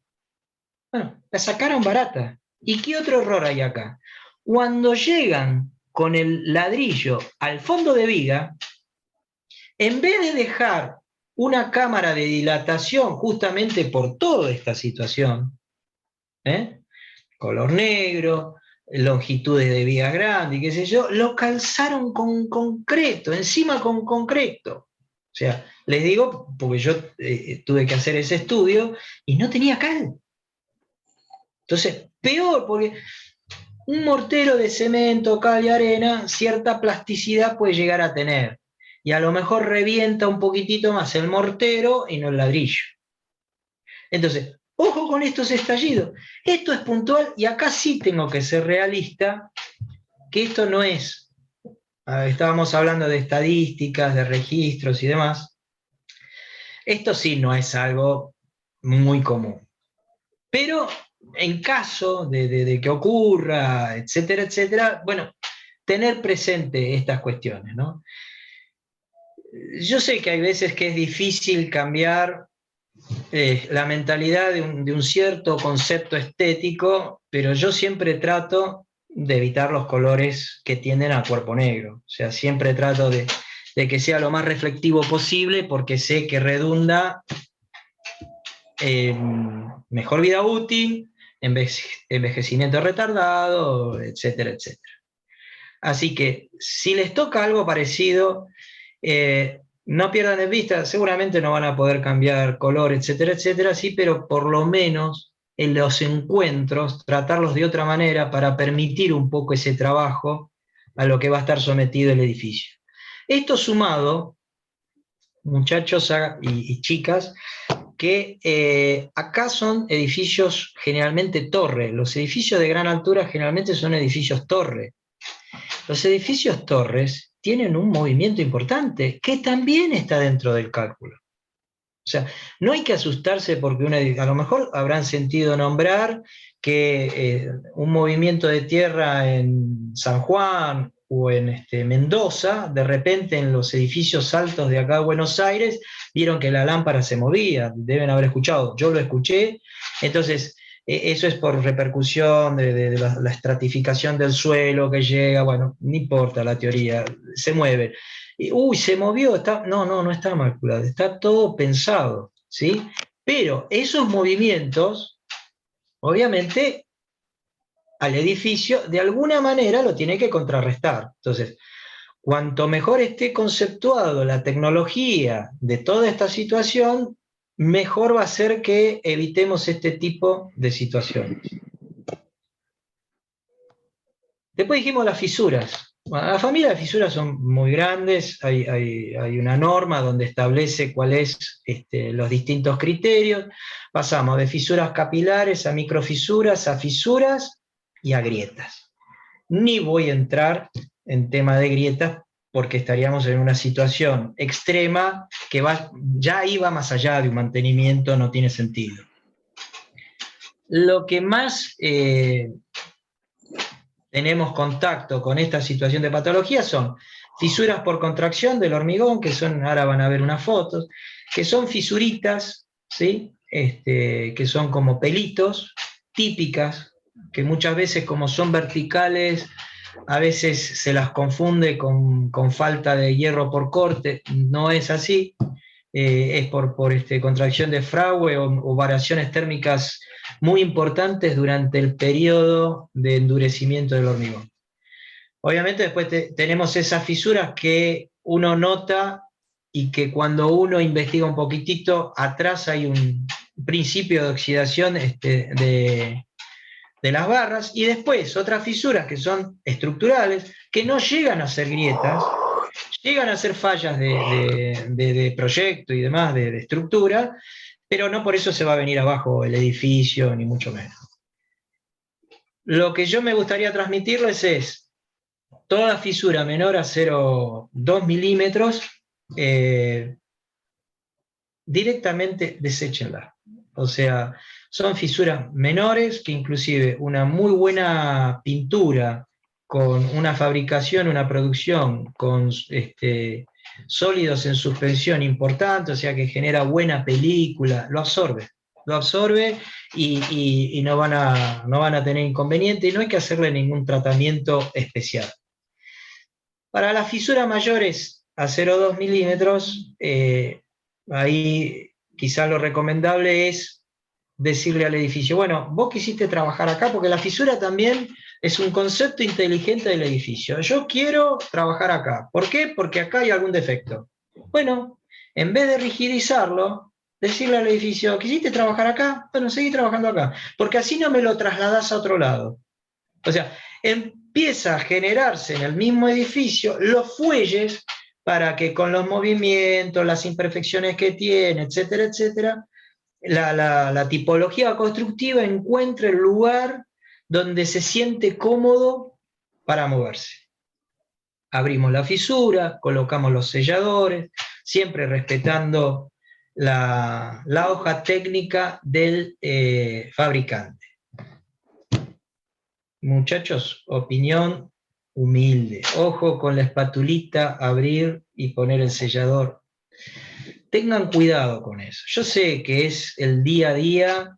Bueno, la sacaron barata. ¿Y qué otro error hay acá? Cuando llegan con el ladrillo al fondo de viga, en vez de dejar una cámara de dilatación justamente por toda esta situación, color negro, longitudes de vigas grandes, qué sé yo, lo calzaron con concreto, encima con concreto. O sea, les digo, porque yo tuve que hacer ese estudio y no tenía cal. Entonces, peor, porque un mortero de cemento, cal y arena, cierta plasticidad puede llegar a tener. Y a lo mejor revienta un poquitito más el mortero y no el ladrillo. Entonces, ojo con estos estallidos. Esto es puntual y acá sí tengo que ser realista, que esto no es. Estábamos hablando de estadísticas, de registros y demás. Esto sí no es algo muy común. Pero en caso de que ocurra, etcétera, etcétera, bueno, tener presente estas cuestiones, ¿no? Yo sé que hay veces que es difícil cambiar la mentalidad de un cierto concepto estético, pero yo siempre trato de evitar los colores que tienden a cuerpo negro. O sea, siempre trato de que sea lo más reflectivo posible porque sé que redunda en mejor vida útil, envejecimiento retardado, etcétera, etcétera. Así que si les toca algo parecido, no pierdan de vista, seguramente no van a poder cambiar color, etcétera, etcétera, sí, pero por lo menos en los encuentros tratarlos de otra manera para permitir un poco ese trabajo a lo que va a estar sometido el edificio. Esto sumado, muchachos y chicas, que acá son edificios generalmente torre. Los edificios de gran altura generalmente son edificios torre. Los edificios torres tienen un movimiento importante que también está dentro del cálculo. O sea, no hay que asustarse porque a lo mejor habrán sentido nombrar que un movimiento de tierra en San Juan o en Mendoza, de repente en los edificios altos de acá de Buenos Aires, vieron que la lámpara se movía, deben haber escuchado, yo lo escuché, entonces eso es por repercusión de la estratificación del suelo que llega, bueno, no importa la teoría, se mueve. Uy, se movió, no está calculado, está todo pensado, ¿sí? Pero esos movimientos, obviamente, al edificio, de alguna manera lo tiene que contrarrestar. Entonces, cuanto mejor esté conceptuado la tecnología de toda esta situación, mejor va a ser que evitemos este tipo de situaciones. Después dijimos las fisuras. Bueno, la familia de fisuras son muy grandes, hay una norma donde establece cuáles los distintos criterios. Pasamos de fisuras capilares a microfisuras, a fisuras y a grietas. Ni voy a entrar en tema de grietas porque estaríamos en una situación extrema que ya iba más allá de un mantenimiento, no tiene sentido. Lo que más tenemos contacto con esta situación de patología son fisuras por contracción del hormigón, que son, ahora van a ver unas fotos, que son fisuritas, ¿sí? Que son como pelitos, típicas, que muchas veces como son verticales, a veces se las confunde con falta de hierro por corte, no es así, es por contracción de Fraude o variaciones térmicas muy importantes durante el periodo de endurecimiento del hormigón. Obviamente después tenemos esas fisuras que uno nota y que cuando uno investiga un poquitito, atrás hay un principio de oxidación de las barras, y después otras fisuras que son estructurales, que no llegan a ser grietas, llegan a ser fallas de proyecto y demás, de estructura, pero no por eso se va a venir abajo el edificio, ni mucho menos. Lo que yo me gustaría transmitirles es, toda fisura menor a 0,2 milímetros, directamente deséchenla. O sea, son fisuras menores que inclusive una muy buena pintura con una fabricación, una producción con sólidos en suspensión importante, o sea que genera buena película, lo absorbe y no van a tener inconveniente, y no hay que hacerle ningún tratamiento especial. Para las fisuras mayores a 0,2 milímetros, ahí quizás lo recomendable es decirle al edificio, bueno, vos quisiste trabajar acá, porque la fisura también es un concepto inteligente del edificio. Yo quiero trabajar acá. ¿Por qué? Porque acá hay algún defecto. Bueno, en vez de rigidizarlo, decirle al edificio, ¿quisiste trabajar acá? Bueno, seguí trabajando acá, porque así no me lo trasladás a otro lado. O sea, empieza a generarse en el mismo edificio los fuelles para que con los movimientos, las imperfecciones que tiene, etcétera, etcétera, la tipología constructiva encuentre el lugar donde se siente cómodo para moverse. Abrimos la fisura, colocamos los selladores, siempre respetando la hoja técnica del fabricante. Muchachos, opinión humilde. Ojo con la espatulita, abrir y poner el sellador. Tengan cuidado con eso. Yo sé que es el día a día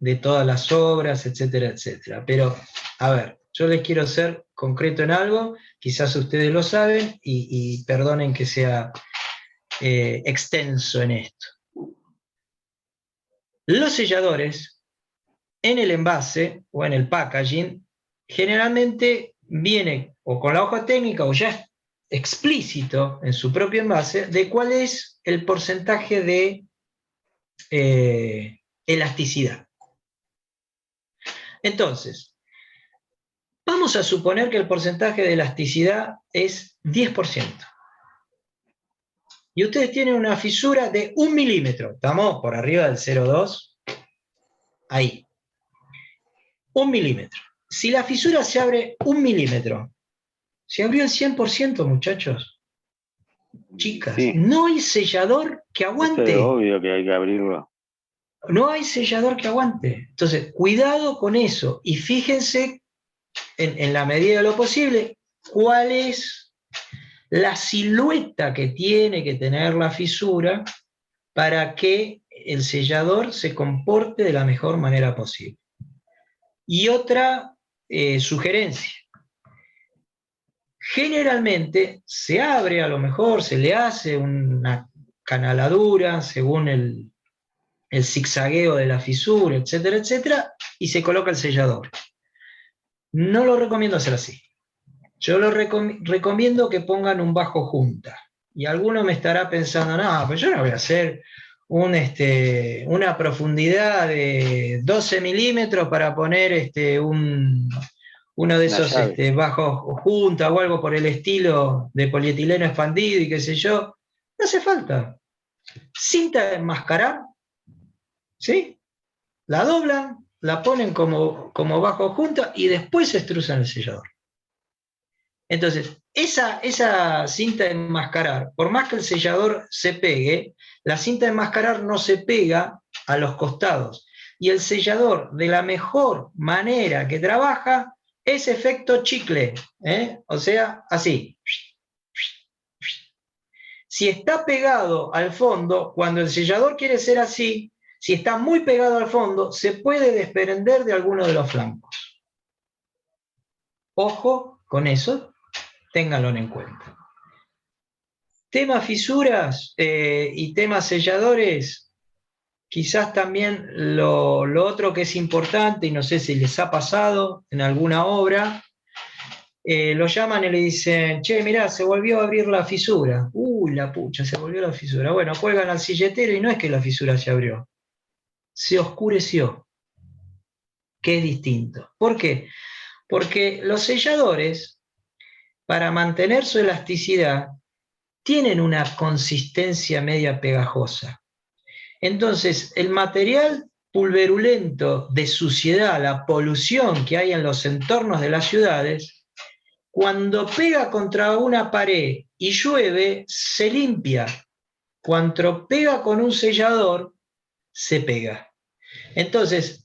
de todas las obras, etcétera, etcétera. Pero, a ver, yo les quiero ser concreto en algo, quizás ustedes lo saben, y perdonen que sea extenso en esto. Los selladores, en el envase o en el packaging, generalmente viene o con la hoja técnica o ya explícito en su propio envase de cuál es el porcentaje de elasticidad. Entonces, vamos a suponer que el porcentaje de elasticidad es 10%. Y ustedes tienen una fisura de 1 milímetro. Estamos por arriba del 0,2. Ahí. 1 milímetro. Si la fisura se abre 1 milímetro, se abrió el 100%, muchachos. Chicas, sí. No hay sellador que aguante. Es obvio que hay que abrirlo. No hay sellador que aguante. Entonces, cuidado con eso. Y fíjense, en la medida de lo posible, cuál es la silueta que tiene que tener la fisura para que el sellador se comporte de la mejor manera posible. Y otra sugerencia. Generalmente se abre, a lo mejor se le hace una canaladura según el zigzagueo de la fisura, etcétera, etcétera, y se coloca el sellador. No lo recomiendo hacer así. Yo lo recomiendo que pongan un bajo junta. Y alguno me estará pensando, no, pues yo no voy a hacer una profundidad de 12 milímetros para poner uno de esos bajos junta o algo por el estilo de polietileno expandido y qué sé yo. No hace falta. Cinta de enmascarar, ¿sí? La doblan, la ponen como bajo junta y después extrusan el sellador. Entonces, esa cinta de enmascarar, por más que el sellador se pegue, la cinta de enmascarar no se pega a los costados. Y el sellador, de la mejor manera que trabaja, es efecto chicle, ¿eh? O sea, así. Si está pegado al fondo, cuando el sellador quiere ser así, si está muy pegado al fondo, se puede desprender de alguno de los flancos. Ojo con eso, ténganlo en cuenta. Temas fisuras y temas selladores, quizás también lo otro que es importante, y no sé si les ha pasado en alguna obra, lo llaman y le dicen, che, mirá, se volvió a abrir la fisura. Uy, la pucha, se volvió la fisura. Bueno, cuelgan al silletero y no es que la fisura se abrió, se oscureció, que es distinto. ¿Por qué? Porque los selladores, para mantener su elasticidad, tienen una consistencia media pegajosa. Entonces, el material pulverulento de suciedad, la polución que hay en los entornos de las ciudades, cuando pega contra una pared y llueve, se limpia. Cuando pega con un sellador, se pega. Entonces,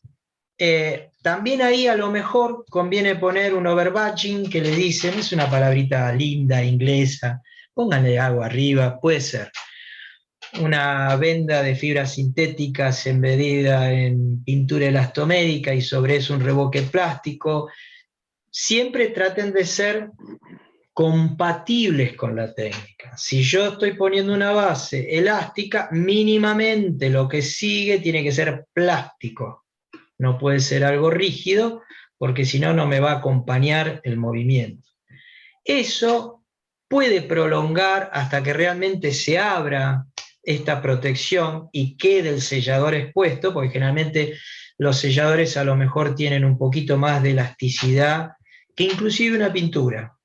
también ahí a lo mejor conviene poner un overbatching, que le dicen, es una palabrita linda, inglesa, pónganle agua arriba, puede ser. Una venda de fibras sintéticas embebida en pintura elastomérica y sobre eso un revoque plástico. Siempre traten de ser compatibles con la técnica. Si yo estoy poniendo una base elástica, mínimamente lo que sigue tiene que ser plástico. No puede ser algo rígido, porque si no, no me va a acompañar el movimiento. Eso puede prolongar hasta que realmente se abra esta protección y quede el sellador expuesto, porque generalmente los selladores a lo mejor tienen un poquito más de elasticidad que inclusive una pintura.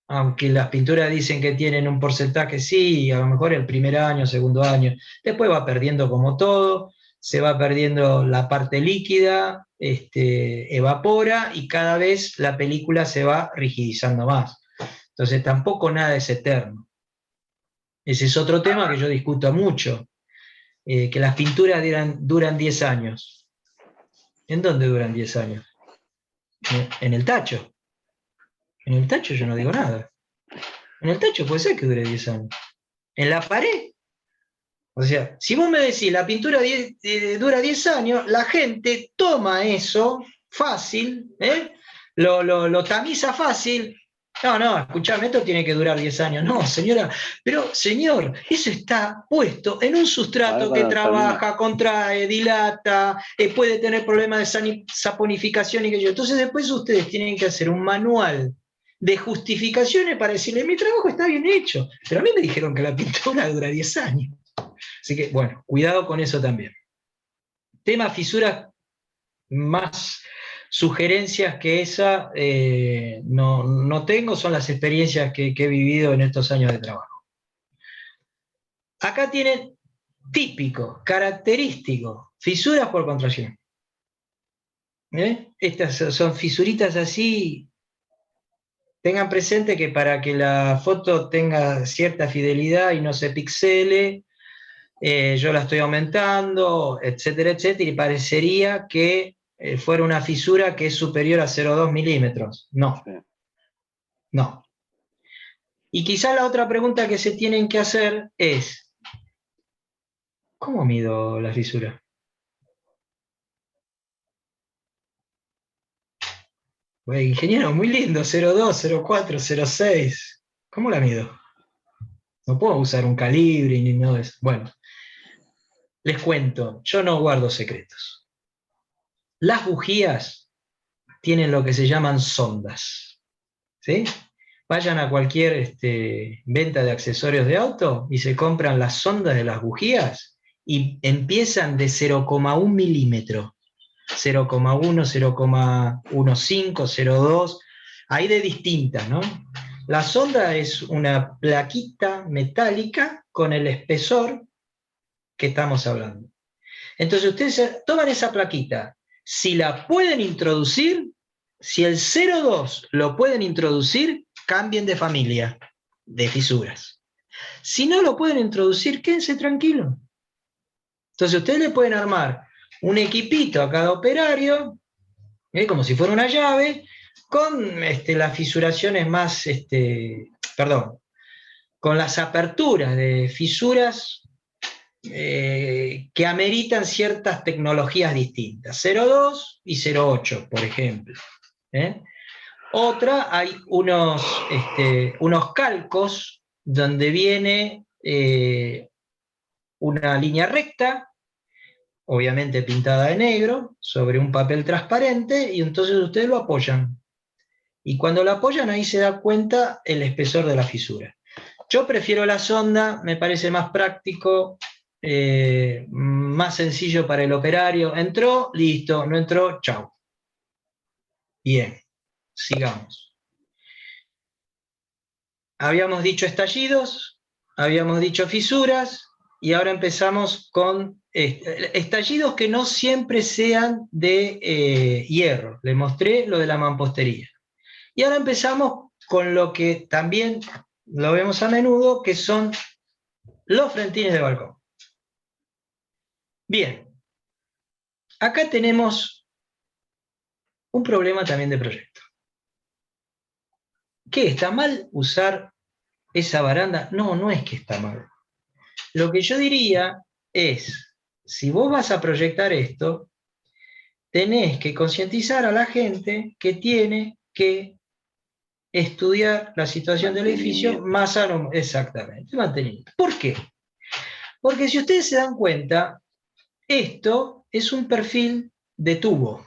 Aunque las pinturas dicen que tienen un porcentaje, sí, a lo mejor el primer año, segundo año, después va perdiendo como todo, se va perdiendo la parte líquida, evapora y cada vez la película se va rigidizando más. Entonces tampoco nada es eterno. Ese es otro tema que yo discuto mucho, que las pinturas duran 10 años. ¿En dónde duran 10 años? En el tacho. En el tacho yo no digo nada. En el tacho puede ser que dure 10 años. En la pared. O sea, si vos me decís la pintura dura 10 años, la gente toma eso fácil, lo tamiza fácil. No, escuchame, esto tiene que durar 10 años. No, señora, pero señor, eso está puesto en un sustrato que trabaja, contrae, dilata, puede tener problemas de saponificación y que yo. Entonces después ustedes tienen que hacer un manual de justificaciones para decirle, mi trabajo está bien hecho, pero a mí me dijeron que la pintura dura 10 años. Así que, bueno, cuidado con eso también. Tema fisuras, más sugerencias que esa no tengo, son las experiencias que he vivido en estos años de trabajo. Acá tienen típico, característico, fisuras por contracción. Estas son fisuritas así. Tengan presente que para que la foto tenga cierta fidelidad y no se pixele, yo la estoy aumentando, etcétera, etcétera, y parecería que fuera una fisura que es superior a 0,2 milímetros. No, no. Y quizá la otra pregunta que se tienen que hacer es, ¿cómo mido la fisura? Bueno, ingeniero, muy lindo, 0,2, 0,4, 0,6. ¿Cómo la mido? No puedo usar un calibre ni nada de eso. Bueno, les cuento, yo no guardo secretos. Las bujías tienen lo que se llaman sondas, ¿sí? Vayan a cualquier venta de accesorios de auto y se compran las sondas de las bujías y empiezan de 0,1 milímetro, 0,1, 0,15, 0,2, hay de distintas, ¿no? La sonda es una plaquita metálica con el espesor que estamos hablando. Entonces ustedes toman esa plaquita, si la pueden introducir, si el 0,2 lo pueden introducir, cambien de familia, de fisuras. Si no lo pueden introducir, quédense tranquilos. Entonces ustedes le pueden armar un equipito a cada operario, como si fuera una llave, con las fisuraciones más, con las aperturas de fisuras que ameritan ciertas tecnologías distintas, 0,2 y 0,8, por ejemplo. Otra, hay unos calcos donde viene una línea recta, obviamente pintada de negro, sobre un papel transparente, y entonces ustedes lo apoyan. Y cuando lo apoyan, ahí se da cuenta el espesor de la fisura. Yo prefiero la sonda, me parece más práctico, más sencillo para el operario. Entró, listo, no entró, chau. Bien, sigamos. Habíamos dicho estallidos, habíamos dicho fisuras, y ahora empezamos con estallidos que no siempre sean de hierro. Les mostré lo de la mampostería. Y ahora empezamos con lo que también lo vemos a menudo, que son los frentines de balcón. Bien, acá tenemos un problema también de proyecto. ¿Qué? ¿Está mal usar esa baranda? No, no es que está mal. Lo que yo diría es, si vos vas a proyectar esto, tenés que concientizar a la gente que tiene que estudiar la situación del edificio más exactamente, mantenimiento. ¿Por qué? Porque si ustedes se dan cuenta, esto es un perfil de tubo.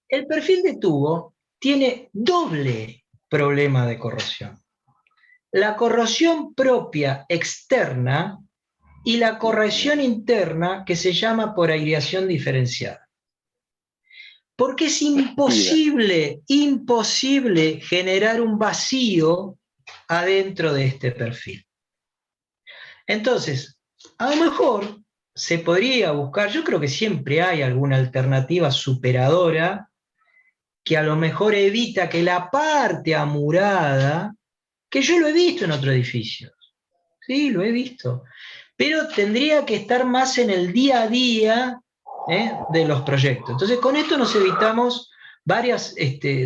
El perfil de tubo tiene doble problema de corrosión. La corrosión propia externa y la corrosión interna que se llama por aireación diferenciada. Porque es imposible generar un vacío adentro de este perfil. Entonces, a lo mejor se podría buscar, yo creo que siempre hay alguna alternativa superadora que a lo mejor evita que la parte amurada, que yo lo he visto en otros edificios, sí, lo he visto, pero tendría que estar más en el día a día de los proyectos. Entonces, con esto nos evitamos varios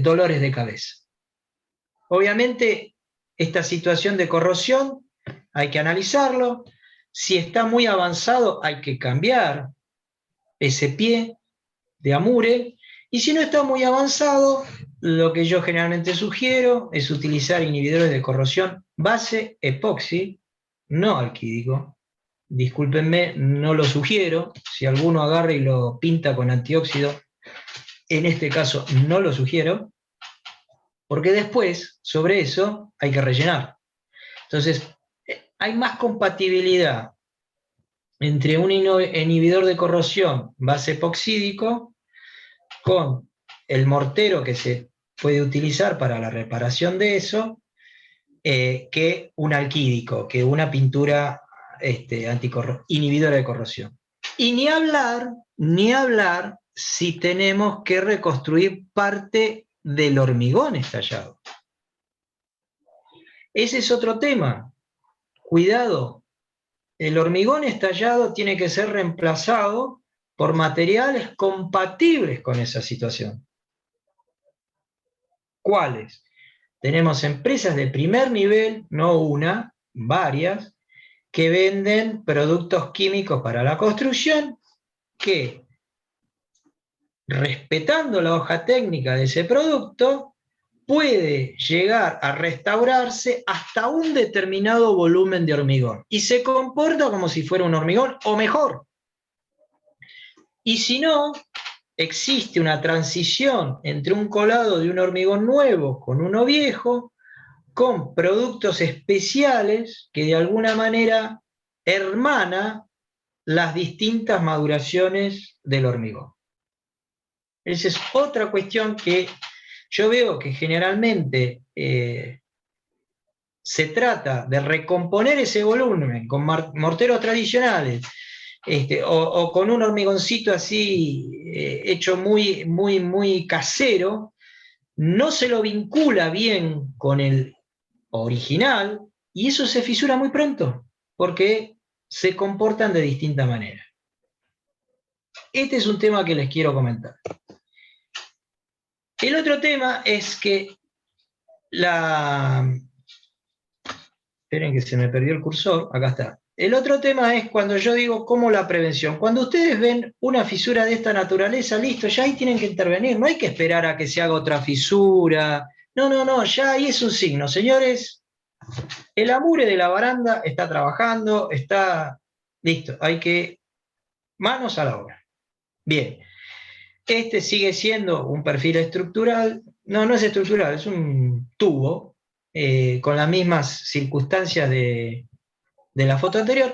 dolores de cabeza. Obviamente, esta situación de corrosión hay que analizarlo. Si está muy avanzado, hay que cambiar ese pie de amure. Y si no está muy avanzado, lo que yo generalmente sugiero es utilizar inhibidores de corrosión base epoxi, no alquídico. Discúlpenme, no lo sugiero. Si alguno agarra y lo pinta con antióxido, en este caso no lo sugiero, porque después, sobre eso, hay que rellenar. Entonces, hay más compatibilidad entre un inhibidor de corrosión base epoxídico con el mortero que se puede utilizar para la reparación de eso, que un alquídico, que una pintura inhibidora de corrosión. Y ni hablar si tenemos que reconstruir parte del hormigón estallado. Ese es otro tema. Cuidado, el hormigón estallado tiene que ser reemplazado por materiales compatibles con esa situación. ¿Cuáles? Tenemos empresas de primer nivel, no una, varias, que venden productos químicos para la construcción que, respetando la hoja técnica de ese producto, puede llegar a restaurarse hasta un determinado volumen de hormigón y se comporta como si fuera un hormigón o mejor. Y si no, existe una transición entre un colado de un hormigón nuevo con uno viejo, con productos especiales que de alguna manera hermana las distintas maduraciones del hormigón. Esa es otra cuestión que yo veo que generalmente se trata de recomponer ese volumen con morteros tradicionales, o con un hormigoncito así hecho muy, muy, muy casero, no se lo vincula bien con el original y eso se fisura muy pronto porque se comportan de distinta manera. Este es un tema que les quiero comentar. El otro tema es que esperen que se me perdió el cursor, acá está. El otro tema es cuando yo digo cómo la prevención. Cuando ustedes ven una fisura de esta naturaleza, listo, ya ahí tienen que intervenir. No hay que esperar a que se haga otra fisura. No, ya ahí es un signo. Señores, el amure de la baranda está trabajando, está listo. Hay que manos a la obra. Bien. Este sigue siendo un perfil estructural. No es estructural, es un tubo con las mismas circunstancias de la foto anterior.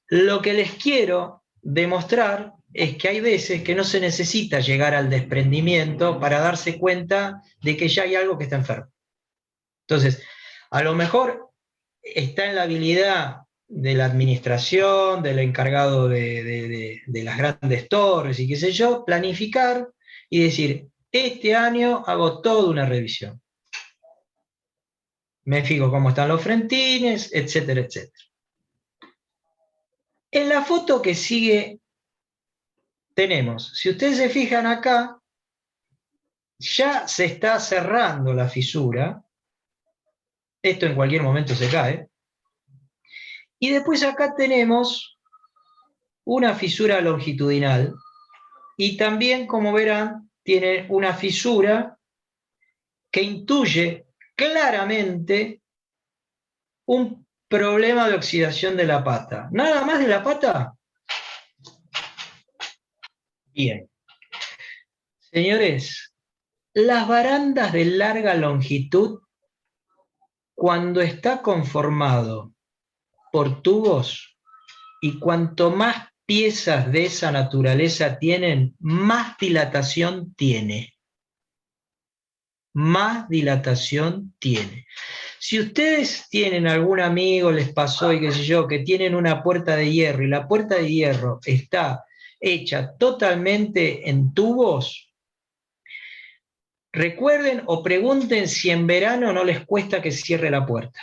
Lo que les quiero demostrar es que hay veces que no se necesita llegar al desprendimiento para darse cuenta de que ya hay algo que está enfermo. Entonces, a lo mejor está en la habilidad de la administración, del encargado de las grandes torres y qué sé yo, planificar y decir, este año hago toda una revisión. Me fijo cómo están los frentines, etcétera, etcétera. En la foto que sigue tenemos, si ustedes se fijan acá, ya se está cerrando la fisura. Esto en cualquier momento se cae. Y después acá tenemos una fisura longitudinal. Y también, como verán, tiene una fisura que intuye claramente un problema de oxidación de la pata. ¿Nada más de la pata? Bien. Señores, las barandas de larga longitud, cuando está conformado por tubos y cuanto más piezas de esa naturaleza tienen, más dilatación tiene. Más dilatación tiene. Si ustedes tienen algún amigo, les pasó y qué sé yo, que tienen una puerta de hierro y la puerta de hierro está hecha totalmente en tubos, recuerden o pregunten si en verano no les cuesta que cierre la puerta.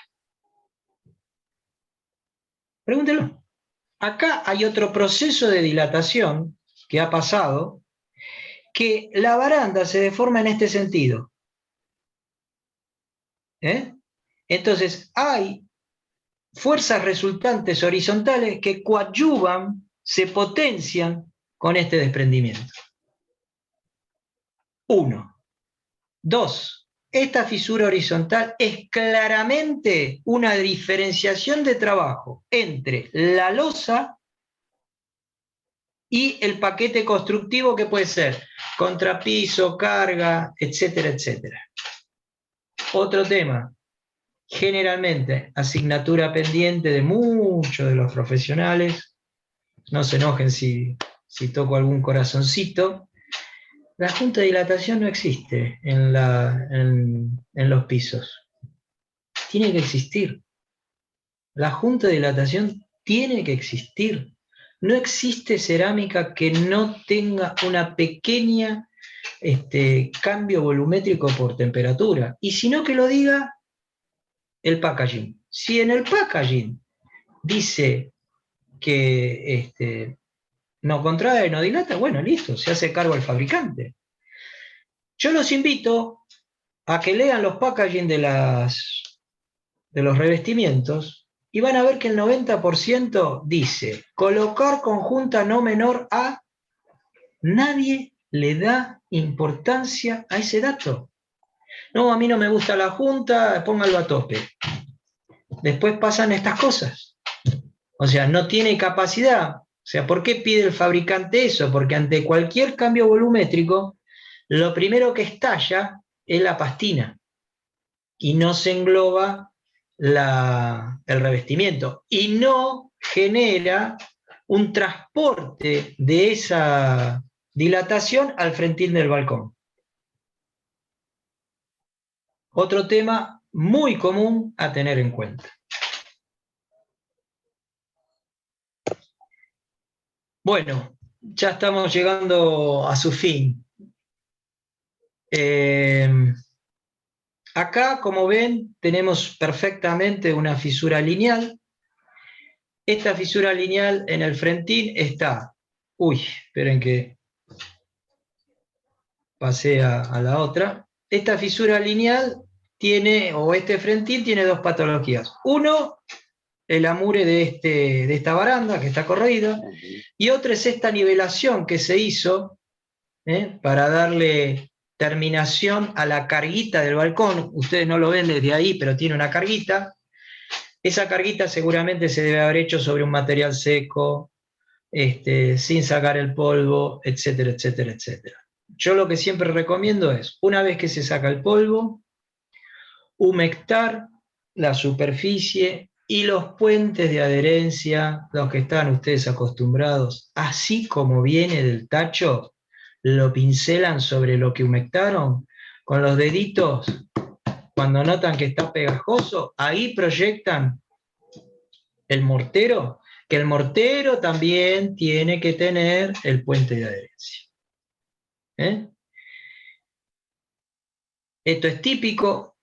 Pregúntenlo. Acá hay otro proceso de dilatación que ha pasado, que la baranda se deforma en este sentido. Entonces hay fuerzas resultantes horizontales que coadyuvan, se potencian con este desprendimiento. 1. 2. Esta fisura horizontal es claramente una diferenciación de trabajo entre la losa y el paquete constructivo que puede ser contrapiso, carga, etcétera, etcétera. Otro tema, generalmente asignatura pendiente de muchos de los profesionales, no se enojen si toco algún corazoncito, la junta de dilatación no existe en los pisos. Tiene que existir. La junta de dilatación tiene que existir. No existe cerámica que no tenga una pequeña cambio volumétrico por temperatura. Y si no, que lo diga el packaging. Si en el packaging dice que no contrae, no dilata, bueno, listo, se hace cargo el fabricante. Yo los invito a que lean los packaging de los revestimientos y van a ver que el 90% dice colocar conjunta no menor a. Nadie le da importancia a ese dato. No, a mí no me gusta la junta, póngalo a tope. Después pasan estas cosas. O sea, no tiene capacidad O sea, ¿por qué pide el fabricante eso? Porque ante cualquier cambio volumétrico, lo primero que estalla es la pastina y no se engloba el revestimiento y no genera un transporte de esa dilatación al frentil del balcón. Otro tema muy común a tener en cuenta. Bueno, ya estamos llegando a su fin. Acá, como ven, tenemos perfectamente una fisura lineal. Esta fisura lineal en el frentil está... Uy, esperen que pasé a la otra. Esta fisura lineal tiene, o este frentil tiene dos patologías. Uno, el amure de esta baranda que está corrida, y otra es esta nivelación que se hizo para darle terminación a la carguita del balcón. Ustedes no lo ven desde ahí, pero tiene una carguita. Esa carguita seguramente se debe haber hecho sobre un material seco, sin sacar el polvo, etcétera, etcétera, etcétera. Yo lo que siempre recomiendo es, una vez que se saca el polvo, humectar la superficie y los puentes de adherencia, los que están ustedes acostumbrados, así como viene del tacho, lo pincelan sobre lo que humectaron, con los deditos, cuando notan que está pegajoso, ahí proyectan el mortero, que el mortero también tiene que tener el puente de adherencia. Esto es típico.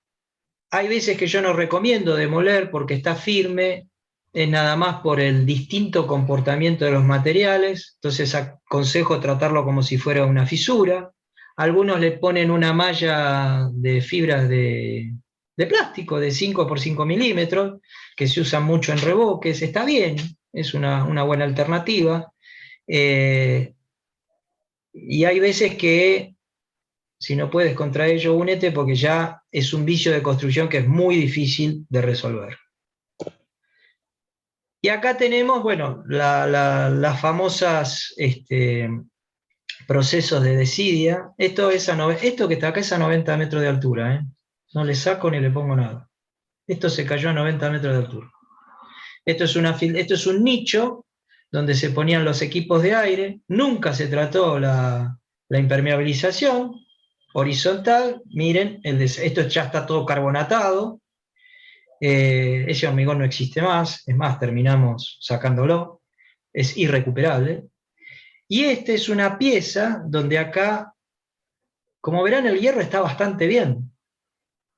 Hay veces que yo no recomiendo demoler porque está firme, es nada más por el distinto comportamiento de los materiales, entonces aconsejo tratarlo como si fuera una fisura. Algunos le ponen una malla de fibras de plástico de 5 por 5 milímetros, que se usan mucho en reboques, está bien, es una buena alternativa. Y hay veces que, si no puedes contra ello, únete, porque ya es un vicio de construcción que es muy difícil de resolver. Y acá tenemos, bueno, las famosas procesos de desidia. Esto que está acá es a 90 metros de altura, no le saco ni le pongo nada. Esto se cayó a 90 metros de altura. Esto es un nicho donde se ponían los equipos de aire. Nunca se trató la impermeabilización horizontal. Miren, esto ya está todo carbonatado. Ese hormigón no existe más, es más, terminamos sacándolo, es irrecuperable. Y esta es una pieza donde acá, como verán, el hierro está bastante bien.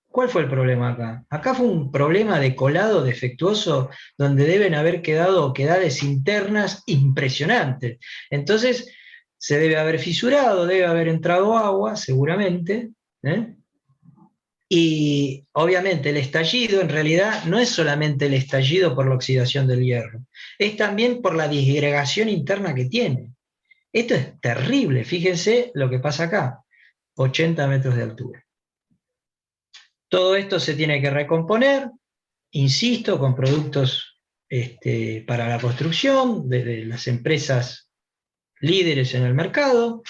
¿Cuál fue el problema acá? Acá fue un problema de colado defectuoso donde deben haber quedado oquedades internas impresionantes. Entonces, se debe haber fisurado, debe haber entrado agua, seguramente, Y obviamente el estallido en realidad no es solamente el estallido por la oxidación del hierro, es también por la disgregación interna que tiene. Esto es terrible, fíjense lo que pasa acá, 80 metros de altura. Todo esto se tiene que recomponer, insisto, con productos para la construcción, de las empresas líderes en el mercado,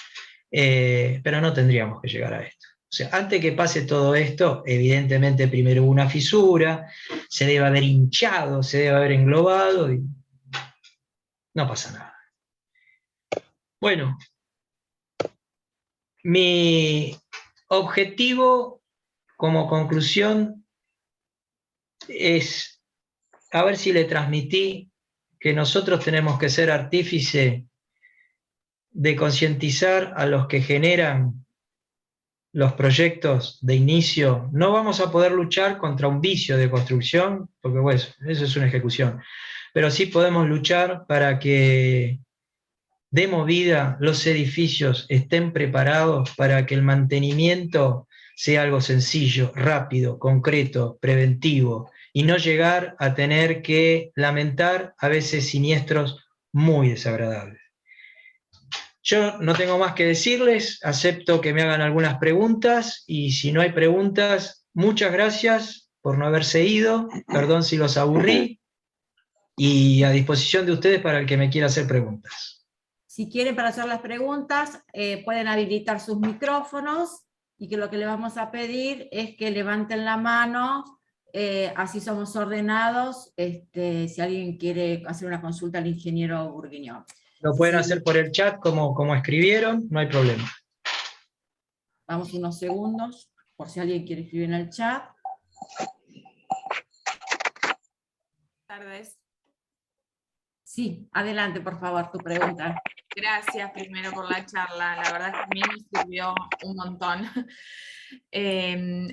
pero no tendríamos que llegar a esto. O sea, antes que pase todo esto, evidentemente primero hubo una fisura, se debe haber hinchado, se debe haber englobado y no pasa nada. Bueno, mi objetivo como conclusión es a ver si le transmití que nosotros tenemos que ser artífice de concientizar a los que generan los proyectos de inicio. No vamos a poder luchar contra un vicio de construcción, porque bueno, eso es una ejecución, pero sí podemos luchar para que de movida los edificios estén preparados para que el mantenimiento sea algo sencillo, rápido, concreto, preventivo, y no llegar a tener que lamentar a veces siniestros muy desagradables. Yo no tengo más que decirles, acepto que me hagan algunas preguntas y si no hay preguntas, muchas gracias por no haberse ido, perdón si los aburrí y a disposición de ustedes para el que me quiera hacer preguntas. Si quieren para hacer las preguntas, pueden habilitar sus micrófonos, y que lo que le vamos a pedir es que levanten la mano, así somos ordenados, si alguien quiere hacer una consulta al ingeniero Burguiñón. Lo pueden Sí. hacer por el chat como escribieron, no hay problema. Vamos unos segundos, por si alguien quiere escribir en el chat. Buenas tardes. Sí, adelante, por favor, tu pregunta. Gracias primero por la charla, la verdad que a mí me sirvió un montón.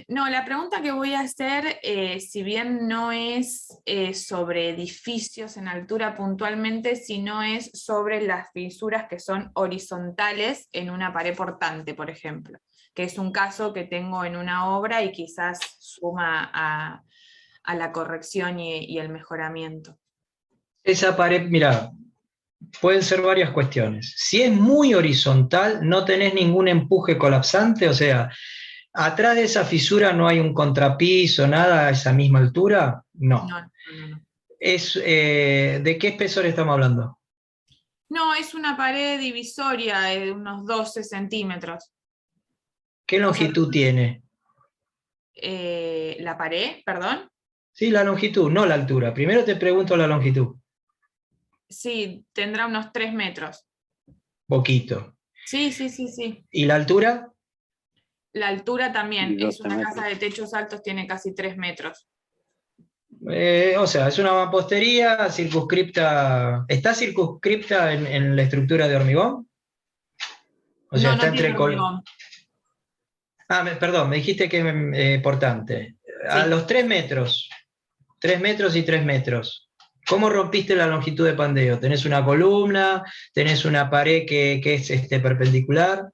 No, la pregunta que voy a hacer, si bien no es sobre edificios en altura puntualmente, sino es sobre las fisuras que son horizontales en una pared portante, por ejemplo, que es un caso que tengo en una obra y quizás suma a la corrección y el mejoramiento. Esa pared, mira, pueden ser varias cuestiones. Si es muy horizontal, no tenés ningún empuje colapsante, o sea, atrás de esa fisura no hay un contrapiso, nada a esa misma altura, no. No. ¿De qué espesor estamos hablando? No, es una pared divisoria de unos 12 centímetros. ¿Qué longitud tiene? La pared, perdón. Sí, la longitud, no la altura. Primero te pregunto la longitud. Sí, tendrá unos 3 metros. Poquito. Sí. ¿Y la altura? La altura también, es una metros. casa de techos altos, tiene casi 3 metros. O sea, es una mampostería circunscripta. ¿Está circunscripta en la estructura de hormigón? O sea, No, está no entre tiene hormigón. perdón, me dijiste que es importante. A Sí. los 3 metros, 3 metros y 3 metros, ¿cómo rompiste la longitud de pandeo? ¿Tenés una columna? ¿Tenés una pared que es perpendicular?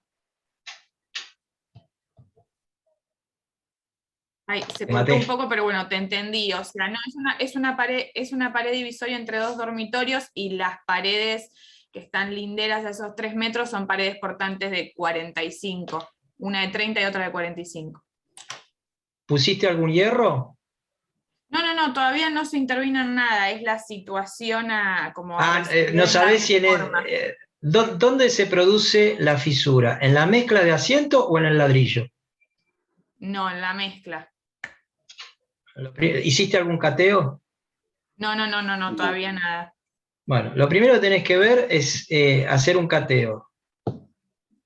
Ay, se Te cortó maté. un poco, pero bueno, te entendí. O sea, no, es una pared divisoria entre dos dormitorios, y las paredes que están linderas a esos 3 metros son paredes portantes de 45. Una de 30 y otra de 45. ¿Pusiste algún hierro? No, todavía no se intervino en nada, es la situación No sabés si ¿dónde se produce la fisura? ¿En la mezcla de asiento o en el ladrillo? No, en la mezcla. ¿Hiciste algún cateo? No, todavía nada. Bueno, lo primero que tenés que ver es hacer un cateo.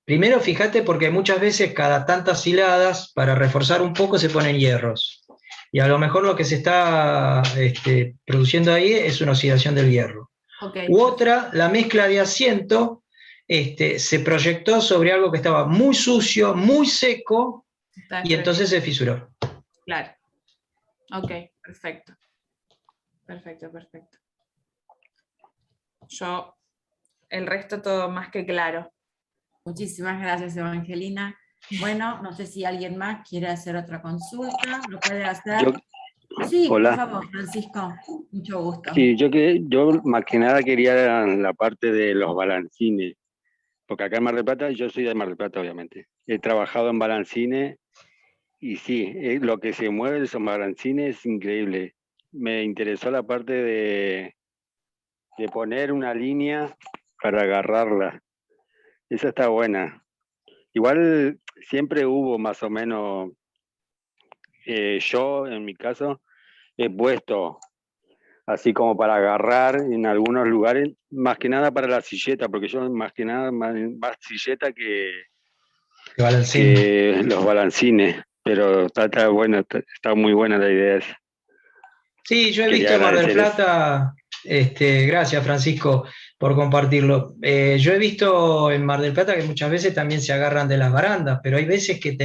Primero fíjate, porque muchas veces cada tantas hiladas, para reforzar un poco, se ponen hierros. Y a lo mejor lo que se está produciendo ahí es una oxidación del hierro. Okay. U otra, la mezcla de asiento se proyectó sobre algo que estaba muy sucio, muy seco, y entonces se fisuró. Claro. Ok, perfecto. El resto todo más que claro. Muchísimas gracias, Evangelina. Bueno, no sé si alguien más quiere hacer otra consulta. ¿Lo puede hacer? Sí, Hola. por favor, Francisco. Mucho gusto. Sí, yo más que nada quería la parte de los balancines, porque acá en Mar del Plata, yo soy de Mar del Plata, obviamente. He trabajado en balancines y sí, lo que se mueve de esos balancines es increíble. Me interesó la parte de poner una línea para agarrarla. Esa está buena. Igual siempre hubo más o menos, yo en mi caso he puesto así como para agarrar en algunos lugares, más que nada para la silleta, porque yo más que nada más silleta que los balancines, pero está bueno, está muy buena la idea esa. Sí, yo he visto en Mar del Plata, gracias Francisco por compartirlo. Yo he visto en Mar del Plata que muchas veces también se agarran de las barandas, pero hay veces que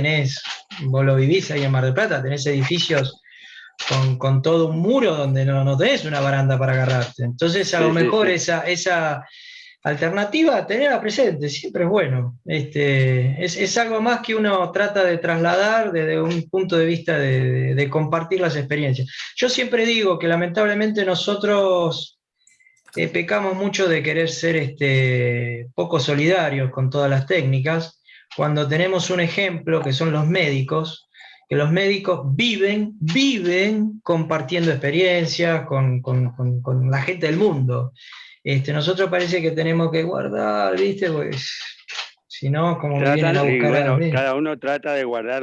vos lo vivís ahí en Mar del Plata, tenés edificios con todo un muro donde no tenés una baranda para agarrarte. Entonces a lo mejor esa alternativa, tenerla presente, siempre es bueno. Es algo más que uno trata de trasladar desde un punto de vista de compartir las experiencias. Yo siempre digo que lamentablemente nosotros pecamos mucho de querer ser poco solidarios con todas las técnicas, cuando tenemos un ejemplo que son los médicos, que los médicos viven compartiendo experiencias con la gente del mundo. Nosotros parece que tenemos que guardar, ¿viste? Pues, si no, como me vienen a Tratan, y buscar a bueno, mí. cada uno trata de guardar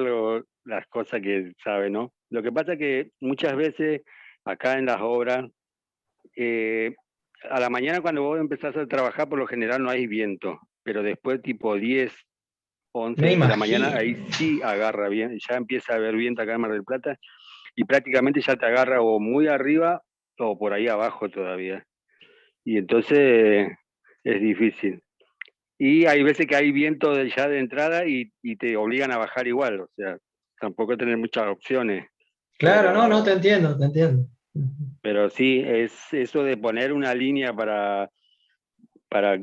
las cosas que sabe, ¿no? Lo que pasa es que muchas veces acá en las obras, a la mañana cuando vos empezás a trabajar, por lo general no hay viento, pero después tipo 10, Me 11 de la mañana, ahí imagino. sí agarra bien, ya empieza a haber viento acá en Mar del Plata, y prácticamente ya te agarra o muy arriba o por ahí abajo todavía. Y entonces es difícil. Y hay veces que hay viento ya de entrada y te obligan a bajar igual, o sea, tampoco tener muchas opciones, Claro, no, te pero, entiendo, te entiendo. pero sí, es eso de poner una línea para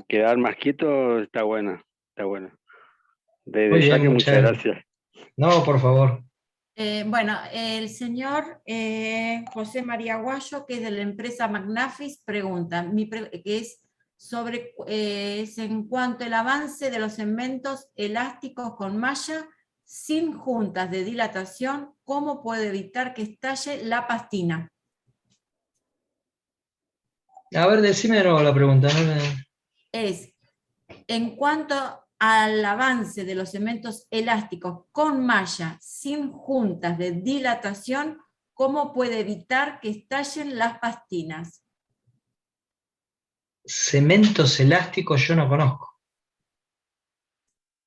quedar más quieto, está bueno, está bueno. Muy De ya bien, que muchas muchas gracias. gracias. No, por favor. Bueno, el señor José María Guayo, que es de la empresa Magnafis, pregunta, que es sobre es en cuanto al avance de los cementos elásticos con malla sin juntas de dilatación, ¿cómo puede evitar que estalle la pastina? A ver, decime de nuevo la pregunta. Es en cuanto al avance de los cementos elásticos con malla sin juntas de dilatación, ¿cómo puede evitar que estallen las pastinas? Cementos elásticos yo no conozco.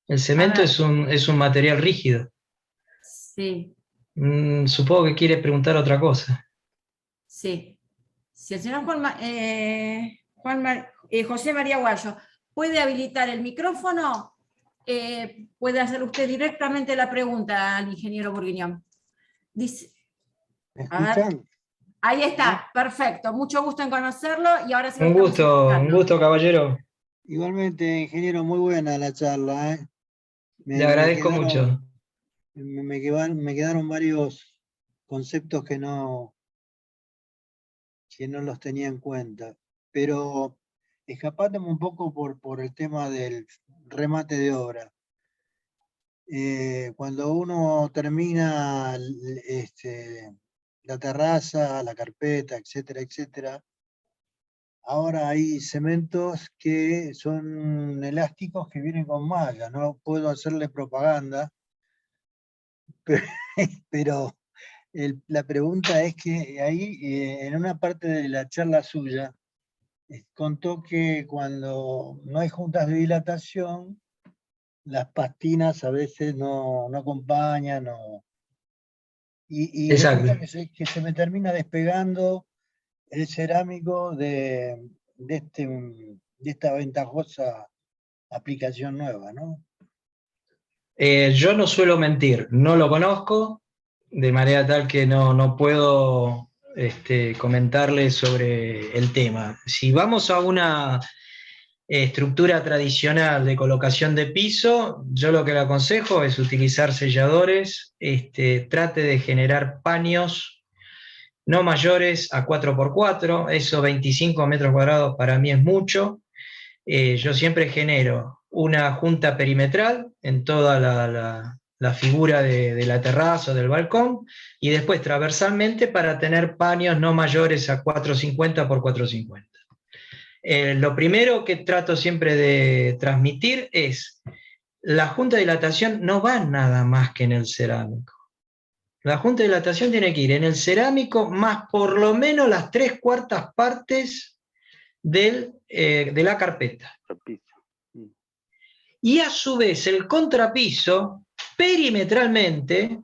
El A cemento ver, es un material rígido. sí, Supongo que quiere preguntar otra cosa. sí. Si el señor José María Guayo puede habilitar el micrófono, puede hacer usted directamente la pregunta al ingeniero Burguiñón. Dice, ¿Me a ver, escuchan? ahí ¿Sí? está, perfecto. Mucho gusto en conocerlo y ahora sí lo estamos Un escuchando. gusto, caballero. Igualmente, ingeniero, muy buena la charla, ¿eh? Le Me agradezco quedaron, mucho. me quedaron varios conceptos que no los tenía en cuenta. Pero escapándome un poco por el tema del remate de obra. Cuando uno termina la terraza, la carpeta, etcétera, etcétera, ahora hay cementos que son elásticos que vienen con malla. No puedo hacerle propaganda, pero la pregunta es que ahí, en una parte de la charla suya, contó que cuando no hay juntas de dilatación, las pastinas a veces no acompañan. Y Exacto. resulta que se me termina despegando el cerámico de esta ventajosa aplicación nueva, ¿no? Yo no suelo mentir, no lo conozco, de manera tal que no puedo comentarle sobre el tema. Si vamos a una estructura tradicional de colocación de piso, yo lo que le aconsejo es utilizar selladores, trate de generar paños no mayores a 4x4, eso 25 metros cuadrados para mí es mucho. Yo siempre genero una junta perimetral en toda la figura de la terraza o del balcón y después transversalmente para tener paños no mayores a 450 por 450. Lo primero que trato siempre de transmitir es la junta de dilatación no va nada más que en el cerámico. La junta de dilatación tiene que ir en el cerámico más por lo menos las 3/4 partes de la carpeta. Y a su vez el contrapiso, perimetralmente,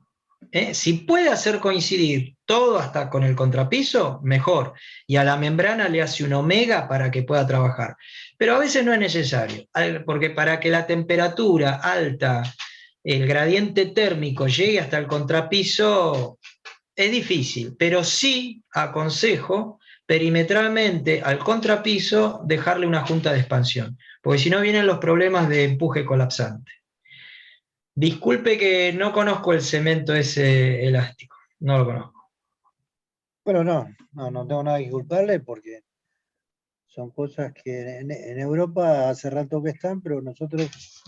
si puede hacer coincidir todo hasta con el contrapiso, mejor. Y a la membrana le hace un omega para que pueda trabajar. Pero a veces no es necesario, porque para que la temperatura alta, el gradiente térmico llegue hasta el contrapiso, es difícil, pero sí aconsejo perimetralmente al contrapiso dejarle una junta de expansión, porque si no vienen los problemas de empuje colapsante. Disculpe que no conozco el cemento ese elástico, no lo conozco. Bueno, no tengo nada que culparle porque son cosas que en Europa hace rato que están, pero nosotros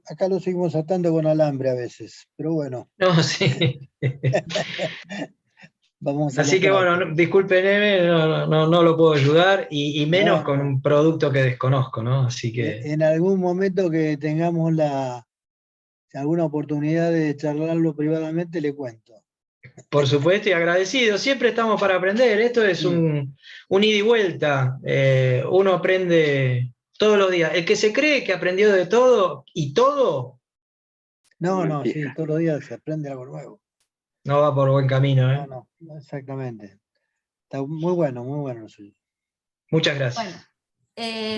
Acá lo seguimos atando con alambre a veces, pero bueno, No, sí. vamos a lo Así que bueno, práctico. discúlpenme, no lo puedo ayudar, y menos No, con no. un producto que desconozco, ¿no? Así que, En algún momento que tengamos alguna oportunidad de charlarlo privadamente, le cuento. por supuesto, y agradecido. Siempre estamos para aprender. Esto es Sí. un ida y vuelta. Uno aprende todos los días. El que se cree que aprendió de todo y todo, No, sí, Mentira. todos los días se aprende algo nuevo. no va por buen camino, ¿eh? No, exactamente. Está muy bueno lo suyo. Muchas Bueno, gracias.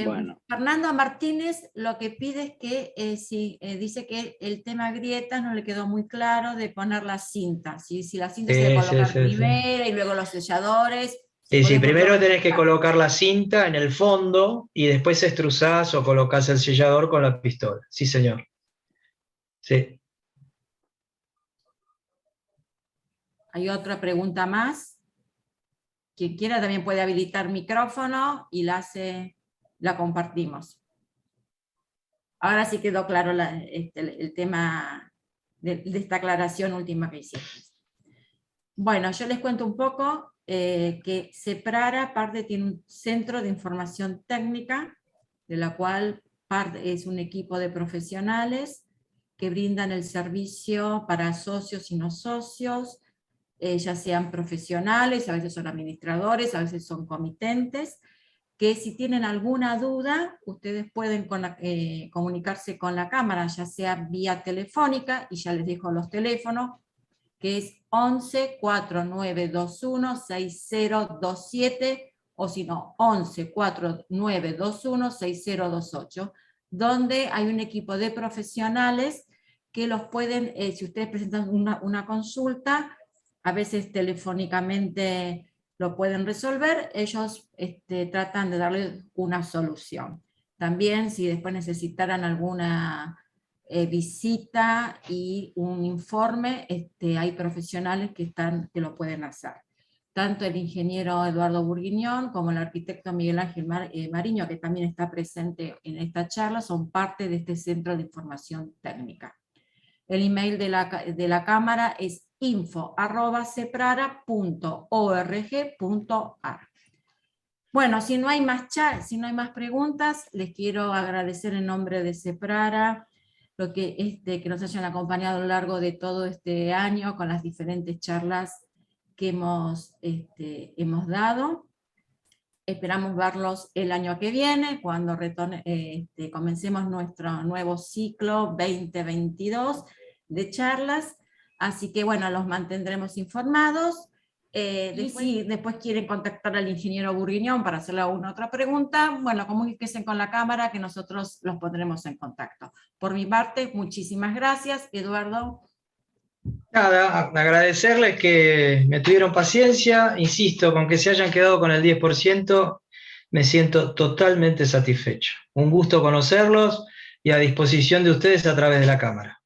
Bueno, Fernando Martínez lo que pide es que, dice que el tema grietas no le quedó muy claro de poner la cinta. Si la cinta se debe Sí, sí, colocar sí, sí. primero y luego los selladores. Si Y sí, podés, por primero favor, tenés que explicar. colocar la cinta en el fondo y después extrusás o colocás el sellador con la pistola. Sí, señor. Sí. Hay otra pregunta más. Quien quiera también puede habilitar micrófono y la compartimos. Ahora sí quedó claro el tema de esta aclaración última que hicimos. Bueno, yo les cuento un poco que CEPRARA tiene un centro de información técnica, de la cual es un equipo de profesionales que brindan el servicio para socios y no socios, ya sean profesionales, a veces son administradores, a veces son comitentes, que si tienen alguna duda, ustedes pueden comunicarse con la cámara, ya sea vía telefónica, y ya les dejo los teléfonos, que es 11 4921 6027, o si no, 11 4921 6028, donde hay un equipo de profesionales que los pueden, si ustedes presentan una consulta, a veces telefónicamente lo pueden resolver, ellos tratan de darle una solución. También si después necesitaran alguna visita y un informe, hay profesionales que lo pueden hacer. Tanto el ingeniero Eduardo Burguiñón como el arquitecto Miguel Ángel Mariño, que también está presente en esta charla, son parte de este centro de información técnica. El email de la cámara es info@ceprara.org.ar. Bueno, si no hay más preguntas, les quiero agradecer en nombre de CEPRARA que nos hayan acompañado a lo largo de todo este año con las diferentes charlas que hemos dado. Esperamos verlos el año que viene, cuando comencemos nuestro nuevo ciclo 2022 de charlas. Así que bueno, los mantendremos informados. Si después quieren contactar al ingeniero Burguiñón para hacerle alguna otra pregunta, bueno, comuníquense con la cámara que nosotros los pondremos en contacto. Por mi parte, muchísimas gracias. Eduardo. Nada, agradecerles que me tuvieron paciencia, insisto, con que se hayan quedado con el 10%, me siento totalmente satisfecho. Un gusto conocerlos y a disposición de ustedes a través de la cámara.